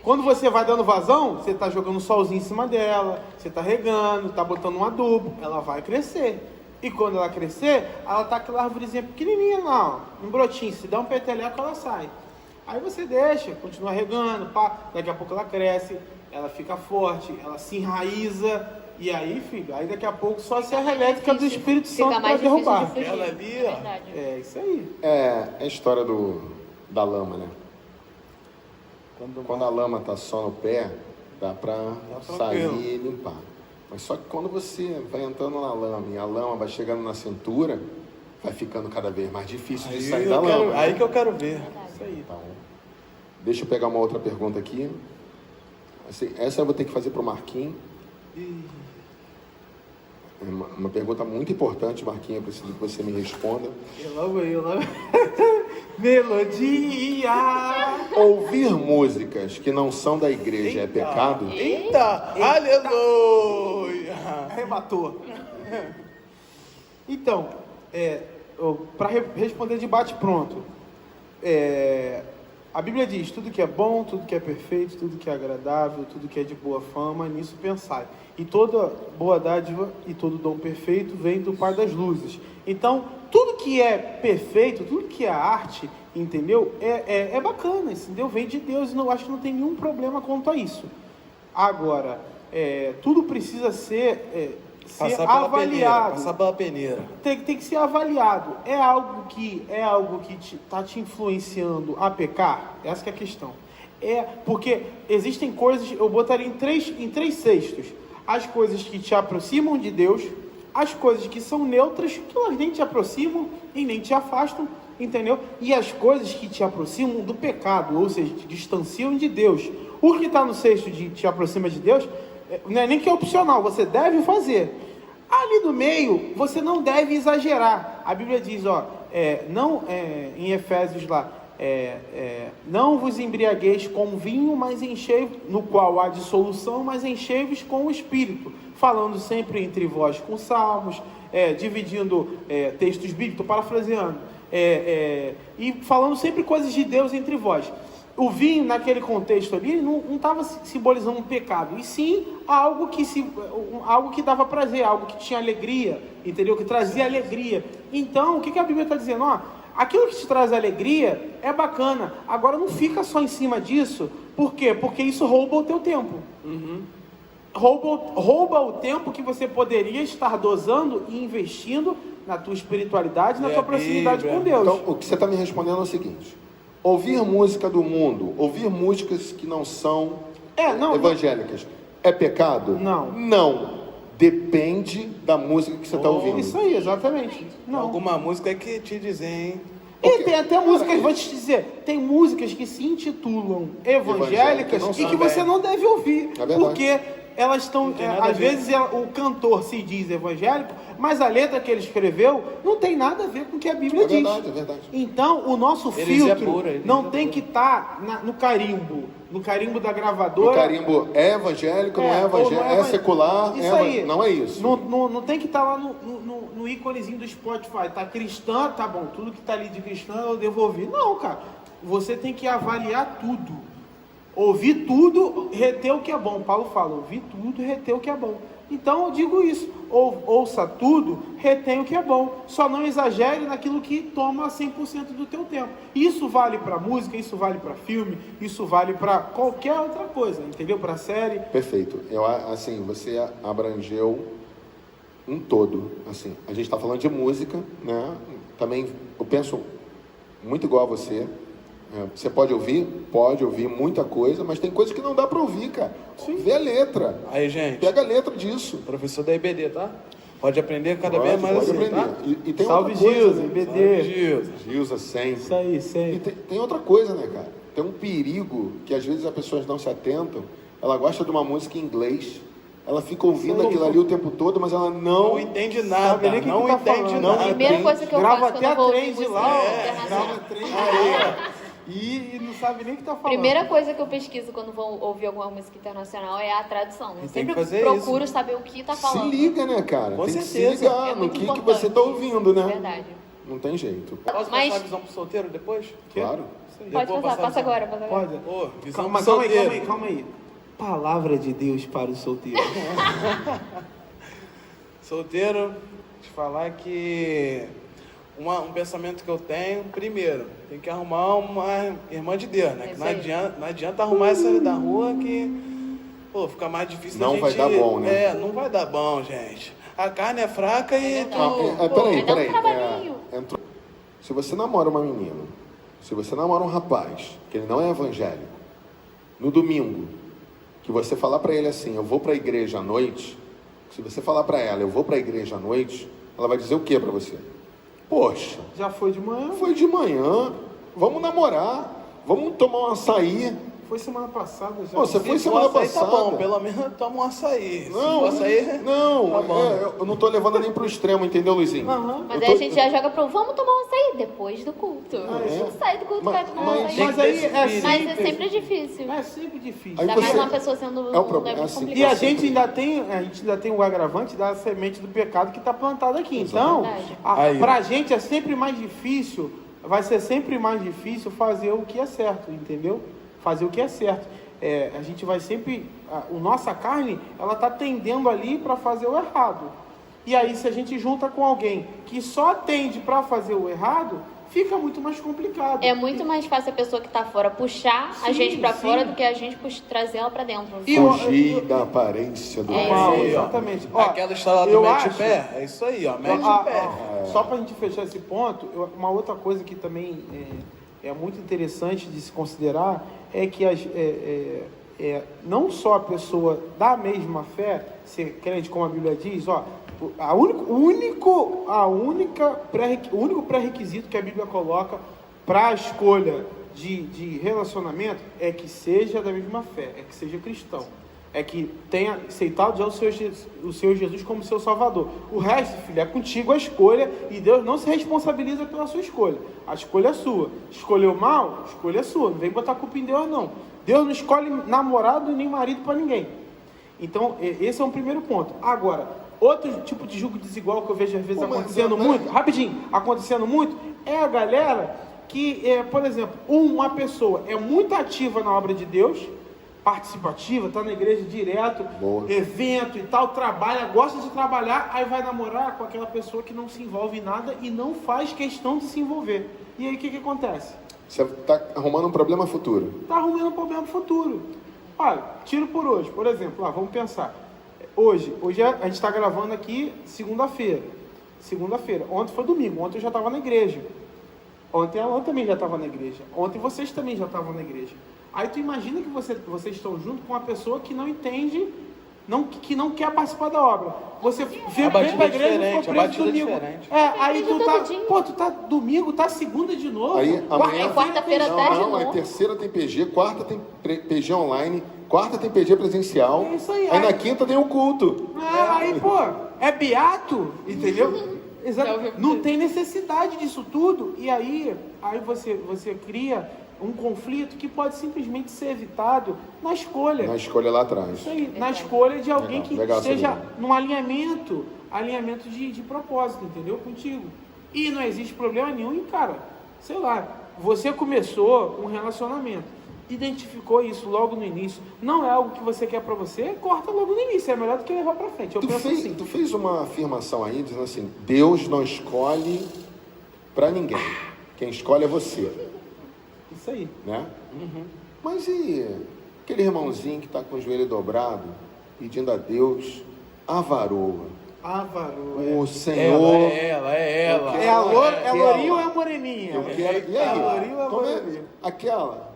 Quando você vai dando vazão, você está jogando solzinho em cima dela, você está regando, está botando um adubo, ela vai crescer. E quando ela crescer, ela está aquela árvorezinha pequenininha lá, ó, um brotinho. Se dá um peteleco, ela sai. Aí você deixa, continua regando, pá, daqui a pouco ela cresce, ela fica forte, ela se enraiza. E aí, filho, aí daqui a pouco só a serra elétrica do Espírito Santo para derrubar. Ela ali, ó. É isso aí. É a história da lama, né? Quando a lama tá só no pé, dá para sair e limpar. Mas só que quando você vai entrando na lama e a lama vai chegando na cintura, vai ficando cada vez mais difícil de sair da lama. Aí que eu quero ver. Isso aí. Então, deixa eu pegar uma outra pergunta aqui. Assim, essa eu vou ter que fazer para o Marquinhos. Uma pergunta muito importante, Marquinhos, eu preciso que você me responda. Eu love. Melodia! Ouvir músicas que não são da igreja é pecado? Eita! Aleluia! Arrebatou. Então, para responder de bate pronto, a Bíblia diz, tudo que é bom, tudo que é perfeito, tudo que é agradável, tudo que é de boa fama, nisso pensai. E toda boa dádiva e todo dom perfeito vem do Pai das luzes. Então, tudo que é perfeito, tudo que é arte, entendeu? É bacana, entendeu? Vem de Deus e não acho que não tem nenhum problema quanto a isso. Agora, tudo precisa ser avaliado. Passar pela peneira. Tem que ser avaliado. É algo que está te influenciando a pecar? Essa que é a questão. Porque existem coisas, eu botaria em três cestos. As coisas que te aproximam de Deus, as coisas que são neutras, que elas nem te aproximam e nem te afastam, entendeu? E as coisas que te aproximam do pecado, ou seja, te distanciam de Deus. O que está no cesto de te aproxima de Deus, não é nem que é opcional, você deve fazer. Ali do meio, você não deve exagerar. A Bíblia diz, em Efésios lá, não vos embriagueis com vinho, mas no qual há dissolução, mas enchei-vos com o Espírito, falando sempre entre vós com salmos, dividindo textos bíblicos, parafraseando, e falando sempre coisas de Deus entre vós. O vinho, naquele contexto ali, não estava simbolizando um pecado, e sim algo que dava prazer, algo que tinha alegria, entendeu? Que trazia alegria. Então, o que a Bíblia está dizendo? Aquilo que te traz alegria é bacana, agora não fica só em cima disso. Por quê? Porque isso rouba o teu tempo. Uhum. Rouba o tempo que você poderia estar dosando e investindo na tua espiritualidade, na tua proximidade com Deus. Então, o que você está me respondendo é o seguinte: ouvir música do mundo, ouvir músicas que não são evangélicas, é pecado? Não. Não. Depende da música que você está ouvindo. Isso aí, exatamente. Não. Alguma música que te dizem, hein? E tem até músicas, vou te dizer, tem músicas que se intitulam evangélicas e que você não deve ouvir. Porque elas estão, às vezes o cantor se diz evangélico, mas a letra que ele escreveu não tem nada a ver com o que a Bíblia diz. É verdade. Então, o nosso filtro não tem que estar no carimbo da gravadora. O carimbo é evangélico, não é evangélico, é secular, isso aí. Não é isso. Não tem que estar lá no íconezinho do Spotify, tá cristã, tá bom, tudo que tá ali de cristã eu devo ouvir. Não, cara, você tem que avaliar tudo. Ouvir tudo, reter o que é bom. Paulo fala, ouvir tudo, reter o que é bom. Então eu digo isso, ouça tudo, retém o que é bom. Só não exagere naquilo que toma 100% do teu tempo. Isso vale para música, isso vale para filme, isso vale para qualquer outra coisa, entendeu? Para série. Perfeito. Você abrangeu um todo. Assim, a gente está falando de música, né? Também eu penso muito igual a você. Você pode ouvir muita coisa, mas tem coisa que não dá para ouvir, cara. Sim. Vê a letra. Aí, gente. Pega a letra disso. Professor da IBD, tá? Pode aprender cada vez mais pode assim, aprender. tá? E tem Salve outra coisa, Gilza, né? IBD. Gilza sempre. Isso aí, sempre. E tem outra coisa, né, cara? Tem um perigo que às vezes as pessoas não se atentam. Ela gosta de uma música em inglês, ela fica ouvindo aquilo ali o tempo todo, mas ela Não entende nada, sabe nem o que não que tá entende falando. nada. A primeira coisa que eu Grava faço até quando eu a vou ouvir três de música lá, internacional. grava 3 de lá. E não sabe nem o que tá falando. Primeira coisa que eu pesquiso quando vou ouvir alguma música internacional é a tradução. Eu tem sempre que fazer procuro saber o que tá falando. Se liga, né, cara? Com Tem que certeza. se ligar É no muito que importante você tá isso, ouvindo, né? Verdade. Não tem jeito. Posso Mas- passar a visão pro solteiro depois? Claro. Pode Depois passar, passa a visão. agora, passa agora. Pode. Pô, visão Calma, pro calma aí, solteiro. calma aí. Palavra de Deus para o solteiro. Solteiro, te falar que um pensamento que eu tenho, primeiro, tem que arrumar uma irmã de Deus, né? É Que isso não aí. adianta, não adianta arrumar essa da rua que, pô, fica mais difícil da Não gente... vai dar bom, né? É, não vai dar bom, gente. A carne é fraca e tu... verdade. pô, Peraí, vai dar um peraí. trabalhinho. Entrou. Se você namora uma menina, se você namora um rapaz, que ele não é evangélico, no domingo, que você falar pra ele assim, eu vou pra igreja à noite, se você falar pra ela, eu vou pra igreja à noite, ela vai dizer o que pra você? Poxa, Já foi de manhã? foi de manhã, vamos namorar, vamos tomar um açaí. Foi semana passada já. Pô, você se foi for semana açaí, passada. Tá bom, pelo menos toma um açaí. Se Não, for açaí, não, tá bom. eu não tô levando nem pro extremo, entendeu, Luizinho? Aham. Mas Eu aí tô- a gente já joga pro vamos tomar um açaí depois do culto. é? Não sai do culto, Mas- vai tomar um mas- açaí. Mas aí é Mas Mas é sempre, sempre difícil. é sempre difícil. Aí Ainda mais você- uma pessoa sendo É o problema, muito assim. E a complicada. gente ainda tem o agravante da semente do pecado que está plantada aqui. Então, Verdade. Aí. para a gente é sempre mais difícil, vai ser sempre mais difícil fazer o que é certo, entendeu? Fazer o que é certo. A gente vai sempre, nossa carne, ela está tendendo ali para fazer o errado. E aí, se a gente junta com alguém que só tende para fazer o errado, fica muito mais complicado. É muito mais fácil a pessoa que tá fora puxar a Sim, gente pra sim. fora do que a gente trazer ela pra dentro. E Fugir da aparência do É mal. isso aí, ó. exatamente. Ó, Aquela história do eu mete acho- pé, é isso aí, ó, mete Ah, pé. Só para a gente fechar esse ponto, uma outra coisa que também é muito interessante de se considerar é que não só a pessoa da mesma fé, ser crente como a Bíblia diz, ó, o único pré-requisito que a Bíblia coloca para a escolha de relacionamento é que seja da mesma fé, é que seja cristão. É que tenha aceitado já o Senhor Jesus como seu Salvador. O resto, filho, é contigo a escolha e Deus não se responsabiliza pela sua escolha. A escolha é sua. Escolheu mal? A escolha é sua. Não vem botar culpa em Deus, não. Deus não escolhe namorado nem marido para ninguém. Então, esse é um primeiro ponto. Agora, outro tipo de julgo desigual que eu vejo às vezes Pô, mas- acontecendo muito, rapidinho, acontecendo muito, é a galera que, por exemplo, uma pessoa é muito ativa na obra de Deus, participativa, está na igreja direto, Boa. evento e tal, trabalha, gosta de trabalhar, aí vai namorar com aquela pessoa que não se envolve em nada e não faz questão de se envolver. E aí o que acontece? Você está arrumando um problema futuro. Está arrumando um problema futuro. Olha, tiro por hoje, por exemplo, vamos pensar. Hoje a gente está gravando aqui segunda-feira. Ontem foi domingo, ontem eu já estava na igreja. Ontem a Alan também já estava na igreja. Ontem vocês também já estavam na igreja. Aí tu imagina que vocês estão junto com uma pessoa que não entende, que não quer participar da obra. Você vem batida pra é igreja e diferente, ficou a preso batida é domingo. diferente. Aí tu Igreja tá, todo dia. tu tá domingo, tá segunda de novo. Aí, amanhã- quarta-feira tem- até de Não, novo. terceira tem PG, quarta tem PG online, quarta tem PG presencial. É isso aí, Aí aí- na quinta tem um culto. Aí, pô, é beato, entendeu? Já ouvi Não dizer. tem necessidade disso tudo. E aí você cria um conflito que pode simplesmente ser evitado na escolha. Na escolha lá atrás. Isso aí, na escolha de alguém Legal, que legal, esteja Celina. num alinhamento de propósito, entendeu? Contigo. E não existe problema nenhum em, cara, sei lá, você começou um relacionamento, identificou isso logo no início, não é algo que você quer pra você, corta logo no início, é melhor do que levar pra frente. Eu penso assim. Tu fez uma afirmação aí dizendo assim: Deus não escolhe pra ninguém. Quem escolhe é você, Isso aí. né? Mas e aquele irmãozinho que está com o joelho dobrado, pedindo a Deus a varoa? Varou. O Senhor. Ela. É aquela. lourinho ou é moreninha? Eu quero. E aí? lourinho ou é Como é? moreninha? Aquela,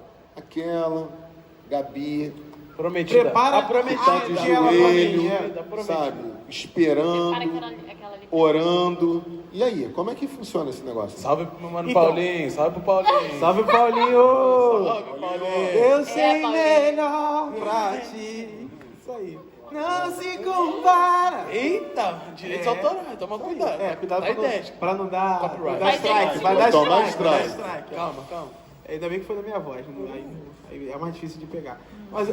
Gabi, Prometida. Prepara A prometida. a- de aquela joelho, prometida, sabe? Para Esperando, aquela ali. orando. E aí, como é que funciona esse negócio? Salve pro meu mano Então. Paulinho, salve pro Paulinho. Salve, Paulinho! Salve, Paulinho. Eu sei Paulinho. melhor pra ti. Isso aí. Não se compara. Eita, direitos autorais, toma cuidado. Cuidado Tá pra idéntico. não dar, Copyright. não dar Vai strike. ter Vai dar Tomar strike. Vai dar strike. strike. Calma. Ainda bem que foi da minha voz, aí é mais difícil de pegar. Mas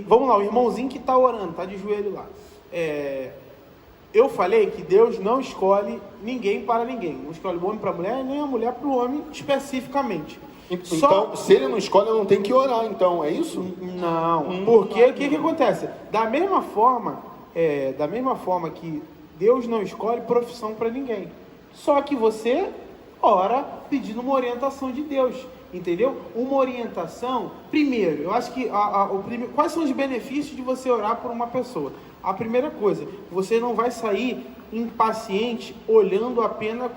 vamos lá, o irmãozinho que está orando, está de joelho lá. Eu falei que Deus não escolhe ninguém para ninguém. Não escolhe o homem para a mulher, nem a mulher para o homem especificamente. Então, se ele não escolhe, eu não tenho que orar, então, é isso? Não, porque o que acontece? Da mesma forma que Deus não escolhe profissão para ninguém. Só que você ora pedindo uma orientação de Deus, entendeu? Uma orientação, primeiro, eu acho que quais são os benefícios de você orar por uma pessoa? A primeira coisa, você não vai sair impaciente olhando apenas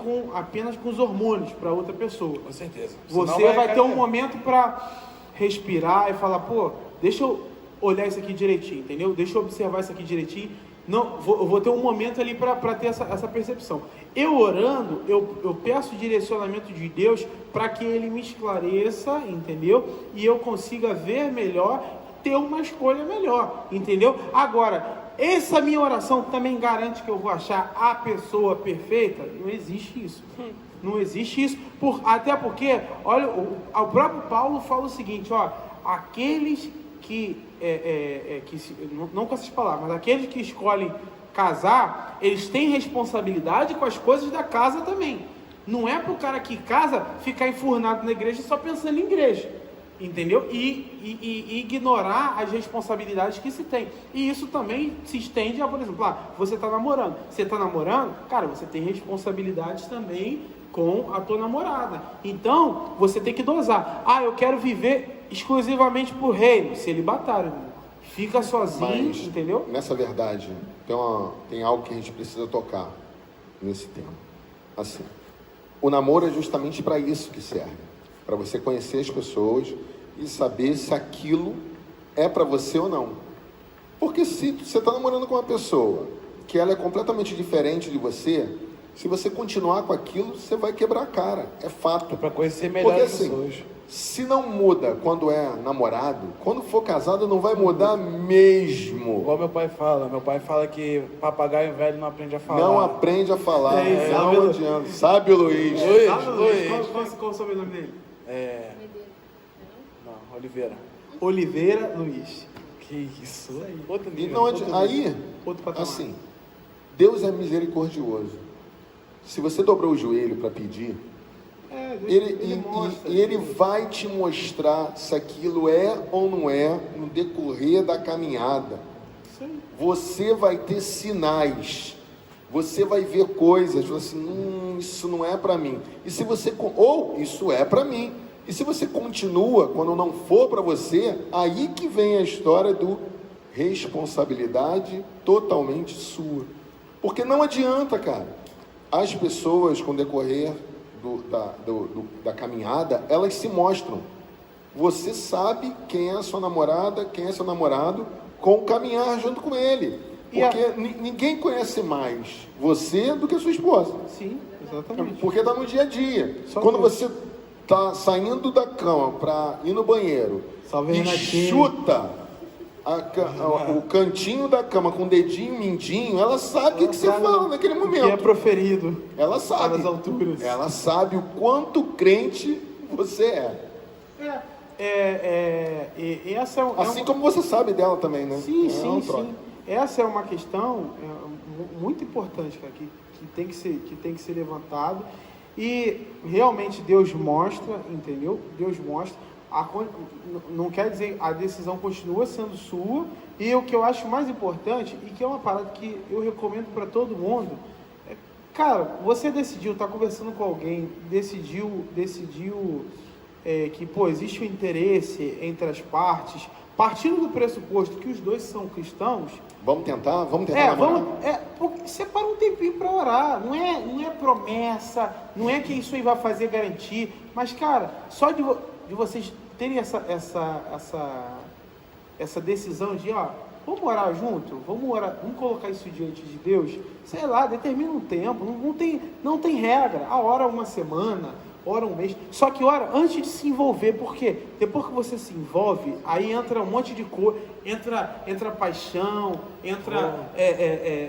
com os hormônios para outra pessoa. Com certeza. Você vai ter um momento para respirar e falar, pô, deixa eu olhar isso aqui direitinho, entendeu? Deixa eu observar isso aqui direitinho. Não, eu vou ter um momento ali para ter essa percepção. Eu orando, eu peço o direcionamento de Deus para que Ele me esclareça, entendeu? E eu consiga ver melhor, ter uma escolha melhor, entendeu? Agora, essa minha oração também garante que eu vou achar a pessoa perfeita? Não existe isso. Não existe isso. Até porque, olha, o próprio Paulo fala o seguinte, ó, aqueles que não com essas palavras, mas aqueles que escolhem casar, eles têm responsabilidade com as coisas da casa também. Não é para o cara que casa ficar enfurnado na igreja só pensando em igreja, entendeu? E ignorar as responsabilidades que se tem. E isso também se estende a, por exemplo, você está namorando. Você está namorando, cara, você tem responsabilidades também com a tua namorada. Então, você tem que dosar. Eu quero viver exclusivamente por reino, celibatário. Fica sozinho, Mas, entendeu? Nessa verdade, tem algo que a gente precisa tocar nesse tema. Assim, o namoro é justamente para isso que serve. Para você conhecer as pessoas e saber se aquilo é para você ou não. Porque se você está namorando com uma pessoa que ela é completamente diferente de você, se você continuar com aquilo, você vai quebrar a cara. É fato. Para conhecer melhor Porque as assim, pessoas. se não muda quando é namorado, quando for casado não vai mudar mesmo. Igual meu pai fala que papagaio velho não aprende a falar. Não aprende a falar, Sabe não adianta. Sabe, Luiz? Qual o sobrenome dele? Não, Oliveira. Oliveira Luiz. Que isso? Outro E nível. não outro adianta. nível. Aí, Outro patamar. assim, Deus é misericordioso. Se você dobrou o joelho para pedir, ele vai te mostrar se aquilo é ou não é no decorrer da caminhada. Você vai ter sinais, você vai ver coisas, assim, isso não é para mim. E se você, ou isso é para mim. E se você continua, quando não for para você, aí que vem a história do responsabilidade totalmente sua. Porque não adianta, cara. As pessoas, com o decorrer da caminhada, elas se mostram. Você sabe quem é a sua namorada, quem é seu namorado, com o caminhar junto com ele. Porque ninguém conhece mais você do que a sua esposa. Sim, exatamente. Porque está no dia a dia. Só quando Deus. você está saindo da cama para ir no banheiro Salve, e Renatinho. chuta o cantinho da cama com o dedinho mindinho, ela sabe o que você fala naquele momento. Que é proferido. Ela sabe. Nas alturas. Ela sabe o quanto crente você é. E essa Assim como você sabe dela também, né? Sim. Essa é uma questão muito importante, cara, que tem que ser levantado. E realmente Deus mostra, entendeu? Deus mostra. Não quer dizer, a decisão continua sendo sua. E o que eu acho mais importante, e que é uma parada que eu recomendo para todo mundo, cara, você decidiu, tá conversando com alguém, decidiu que, existe um interesse entre as partes, partindo do pressuposto que os dois são cristãos. Vamos tentar namorar? Separa um tempinho para orar. Não é promessa, não é que isso aí vai fazer garantir, mas, cara, só de vocês terem essa decisão de, vamos orar junto, vamos colocar isso diante de Deus, sei lá, determina um tempo, não tem regra, a hora uma semana, ora um mês. Só que ora antes de se envolver, porque depois que você se envolve, aí entra um monte de coisa, entra paixão, entra...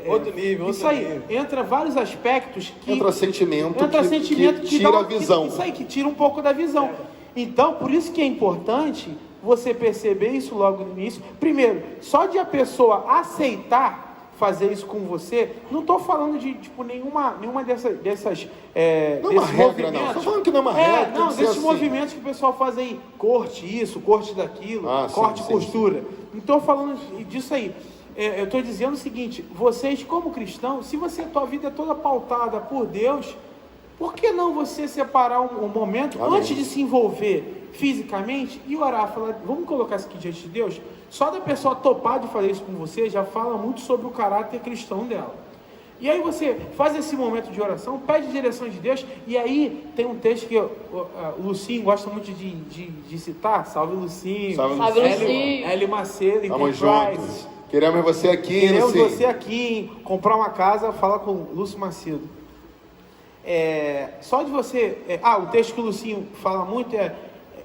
Outro nível, isso outro aí, nível. entra vários aspectos que... Entra sentimento sentimento que que tira dá a visão. Isso aí, que tira um pouco da visão. Então, por isso que é importante você perceber isso logo no início. Primeiro, só de a pessoa aceitar fazer isso com você, não estou falando de tipo nenhuma dessas Não é uma desses regra, não. movimentos. Estou falando que não é uma regra. tem Não, que ser desses assim. movimentos que o pessoal faz aí, corte isso, corte daquilo, Ah, corte sim, costura. Não estou falando disso aí. Eu estou dizendo o seguinte: vocês, como cristãos, se a tua vida é toda pautada por Deus, por que não você separar um momento Amém. antes de se envolver fisicamente e orar, falar, vamos colocar isso aqui diante de Deus? Só da pessoa topar de fazer isso com você já fala muito sobre o caráter cristão dela. E aí você faz esse momento de oração, pede direção de Deus, e aí tem um texto que o Lucinho gosta muito de citar, salve Lucinho, Salve, Lucinho. Hélio Macedo, Tamo Enterprise. juntos. Queremos você aqui, Queremos Lucinho. você aqui, comprar uma casa, fala com Lúcio Macedo. Só de você... o texto que o Lucinho fala muito é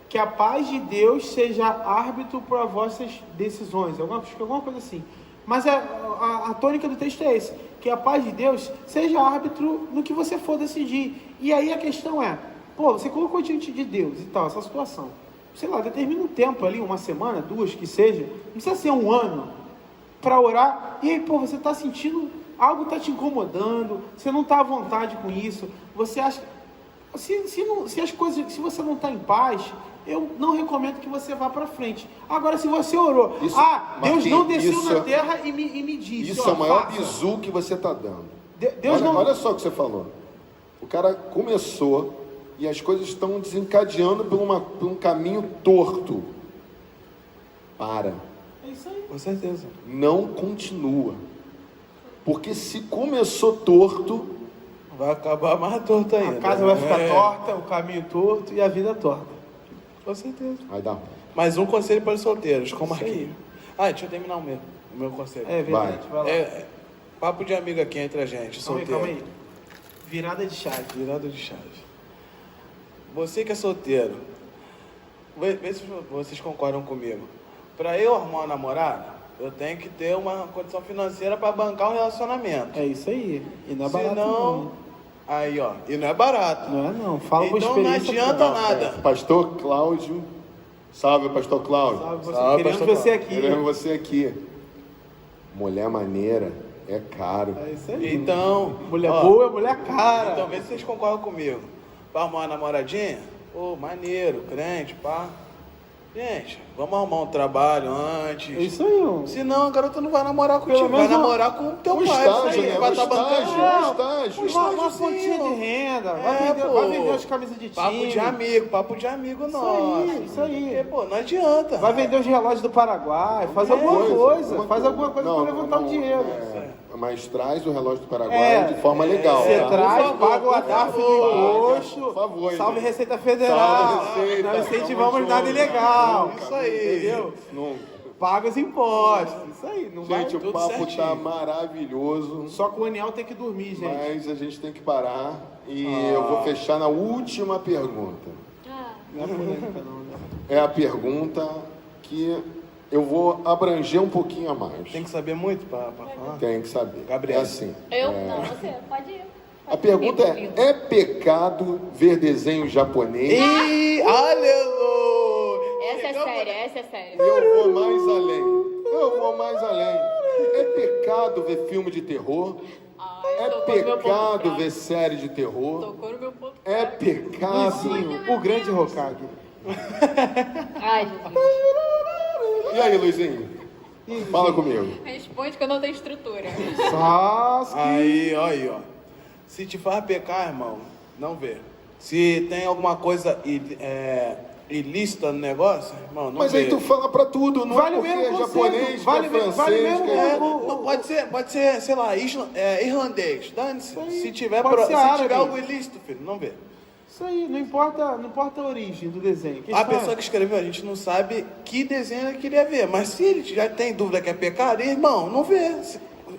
que a paz de Deus seja árbitro para vossas decisões, alguma coisa assim. Mas a tônica do texto é esse, que a paz de Deus seja árbitro no que você for decidir. E aí a questão é, você colocou diante de Deus e tal, essa situação. Sei lá, determina um tempo ali, uma semana, 2, que seja, não precisa ser um ano, para orar, e aí, você está sentindo, algo está te incomodando, você não está à vontade com isso, você acha, se as coisas, se você não está em paz, eu não recomendo que você vá para frente. Agora, se você orou, Deus Marquinhos, não desceu na terra e me disse, Isso é o maior bizu que você está dando. Olha só o que você falou. O cara começou e as coisas estão desencadeando por um caminho torto. Para. É isso aí. Com certeza. Não continua. Porque se começou torto, Vai acabar mais torto ainda. A casa vai ficar torta, o caminho torto e a vida torta. Com certeza. vai dar. Mais um conselho para os solteiros, com o Isso aí. Marquinhos. Deixa eu terminar o meu conselho. É verdade, vai lá. Papo de amigo aqui entre a gente, solteiro. Calma aí. Virada de chave. Virada de chave. Você que é solteiro, vê se vocês concordam comigo. Para eu arrumar uma namorada, eu tenho que ter uma condição financeira para bancar um relacionamento. É isso aí. E não é barato Senão, aí ó, e não é barato. não. Não é não. Fala com Então não experiência. adianta nada. Pastor Cláudio. Salve, Pastor Cláudio. Salve você. Salve, Querendo pastor você aqui. Queremos você aqui. Mulher maneira é caro. É isso aí. Então, Mulher ó, boa é mulher cara. Então vê se vocês concordam comigo. Pra arrumar uma namoradinha? Maneiro, crente, pá. Gente, vamos arrumar um trabalho antes. É isso aí, ó. Senão a garota não vai namorar contigo, vai menos namorar com o teu Um pai. estágio, isso aí, né? vai Um estar bancando. estágio. Uma fontinha de renda. pô. Vai vender as camisas de time. Papo de amigo Isso nosso. aí, isso aí. Porque, não adianta. Vai vender os relógios do Paraguai. Faz alguma coisa. Faz alguma coisa para levantar o dinheiro. Mas traz o relógio do Paraguai de forma legal. Você tá? traz, Por favor, paga o ADAF do imposto. Por favor, Salve gente. Receita Federal. Salve, Receita. Não incentivamos Tamo nada junto. ilegal. Isso aí. Entendeu? Não. Paga os impostos. Isso aí. Não vai. Gente, o tudo papo certinho. tá maravilhoso, Só que o Aniel tem que dormir, gente. mas a gente tem que parar. E eu vou fechar na última pergunta. Não é polêmica, não, né? É a pergunta que eu vou abranger um pouquinho a mais. Tem que saber muito pra falar? Tem que saber. Gabriel. É assim. Não, você, pode ir. A pergunta é pecado ver desenho japonês? Ih, aleluia! Essa é séria, essa é séria. Eu vou mais além. É pecado ver filme de terror? É tocou no meu ponto pecado fraco. ver série de terror? Tocou no meu ponto. É pecado. Luizinho, o grande Hokage. Ai, Jesus. E aí, Luizinho? Fala comigo. Responde que eu não tenho estrutura. Sasuke. Aí, ó. Se te faz pecar, irmão, não vê. Se tem alguma coisa ilícita no negócio, irmão, não Mas vê. aí tu fala pra tudo, não Vale é porque mesmo é conselho, japonês, vale que é mesmo- francês, vale mesmo que é... Não, pode ser, sei lá, irlandês. Dane-se. aí. Se tiver, Pode ser se árabe. tiver algo ilícito, filho, não vê. Isso aí, não importa a origem do desenho. A pessoa que escreveu, a gente não sabe que desenho ele queria ver. Mas se ele já tem dúvida que é pecado, irmão, não vê.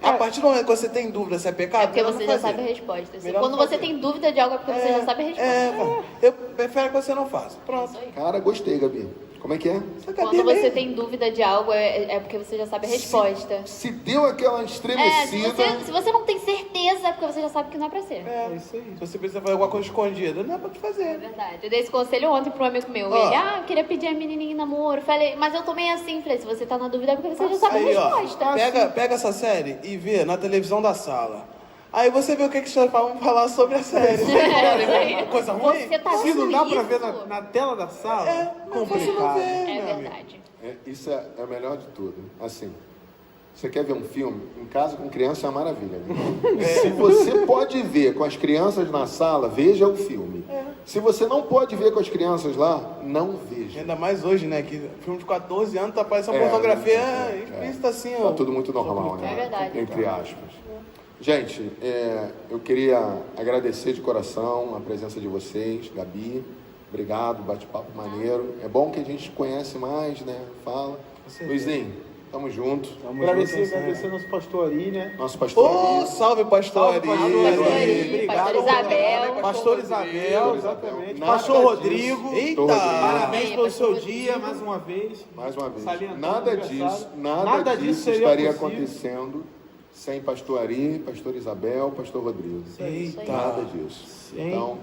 A partir do momento que você tem dúvida se é pecado, É porque melhor você não já fazer. sabe a resposta. Melhor Quando não você fazer. tem dúvida de algo é porque você já sabe a resposta. Eu prefiro que você não faça. Pronto. Isso aí. Cara, gostei, Gabi. Como é que é? Essa Gabi Quando você mesmo. tem dúvida de algo é porque você já sabe a resposta. Se deu aquela Se estremecida... você não tem certeza, é porque você já sabe que não é pra ser. É isso aí. Se você precisa fazer alguma coisa escondida, não é pra te É fazer. verdade. Eu dei esse conselho ontem pro amigo meu. Ó. Ele, eu queria pedir a menininha em namoro. Falei, mas eu tô meio assim. Falei, se você tá na dúvida é porque você já sabe Aí, a ó, resposta. pega essa série e vê na televisão da sala. Aí você vê o que os caras vão falar sobre a série. Coisa ruim? Você tá Se não vendo dá pra isso? ver na tela da sala, É, mas você não complicado. vê, É meu amigo. verdade. Isso é o melhor de tudo. Assim, você quer ver um filme? Em casa com criança é uma maravilha. Né? Se você pode ver com as crianças na sala, veja o filme. Se você não pode ver com as crianças lá, não veja. Ainda mais hoje, né? Que filme de 14 anos tá parecendo pornografia explícita assim, ó. Tá tudo muito normal, né? É verdade. Entre aspas. Gente, eu queria agradecer de coração a presença de vocês, Gabi. Obrigado, bate-papo maneiro. É bom que a gente conhece mais, né? Fala. Luizinho, tamo junto. Agradecer nosso pastor Ari, né? Nosso pastor. Ô, Ari. salve, pastor Salve, Ari. pastor Ari. Obrigado, pastor Isabel. Pastor Isabel, exatamente. Nada Pastor disso. Rodrigo. Eita! Pastor Rodrigo. Parabéns pelo seu Pastor dia, Rodrigo. mais uma vez. Mais uma vez. Salientando Nada o aniversário. disso, nada disso seria estaria possível. acontecendo sem pastor Ari, pastor Isabel, pastor Rodrigo. Eita. Nada disso. Sim. Então,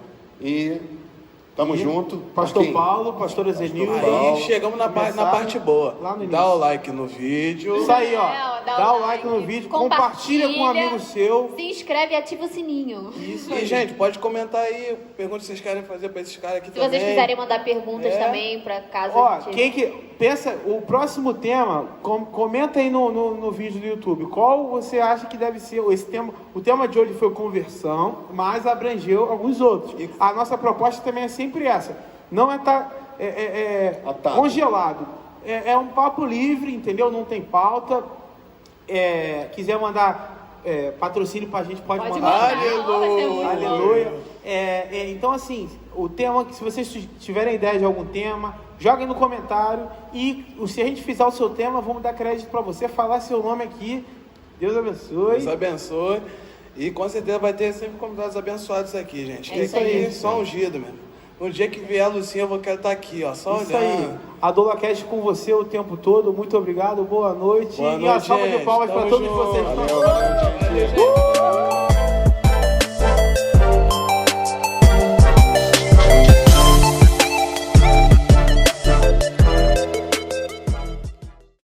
tamo junto. Pastor Marquinhos. Paulo, pastor Ezenildo. Paulo. Aí chegamos na Começaram parte boa. lá no Dá início. o like no vídeo. Isso aí, ó. Dá o like no vídeo, compartilha com um amigo seu. Se inscreve e ativa o sininho. Isso E, aí. gente, pode comentar aí, pergunta se vocês querem fazer pra esses caras aqui Se também. vocês quiserem mandar perguntas É. também pra casa. Ó, quem que pensa, o próximo tema, comenta aí no vídeo do YouTube, qual você acha que deve ser esse tema? O tema de hoje foi conversão, mas abrangeu alguns outros. A nossa proposta também é sempre essa, não é estar Atado. congelado, é um papo livre, entendeu? Não tem pauta. Quiser mandar patrocínio pra gente, pode mandar. Vai ser muito bom. Aleluia. Então, assim, o tema, se vocês tiverem ideia de algum tema, joguem no comentário. E se a gente fizer o seu tema, vamos dar crédito para você falar seu nome aqui. Deus abençoe. Deus abençoe. E com certeza vai ter sempre convidados abençoados aqui, gente. É isso aí. Só ungido mesmo. No dia que vier a Lucinha, eu quero estar aqui, ó. Só Isso olhando. aí. A DolaCast com você o tempo todo. Muito obrigado. Boa noite. Boa e a noite, salva de gente. palmas para Tamo todos junto. vocês. Valeu.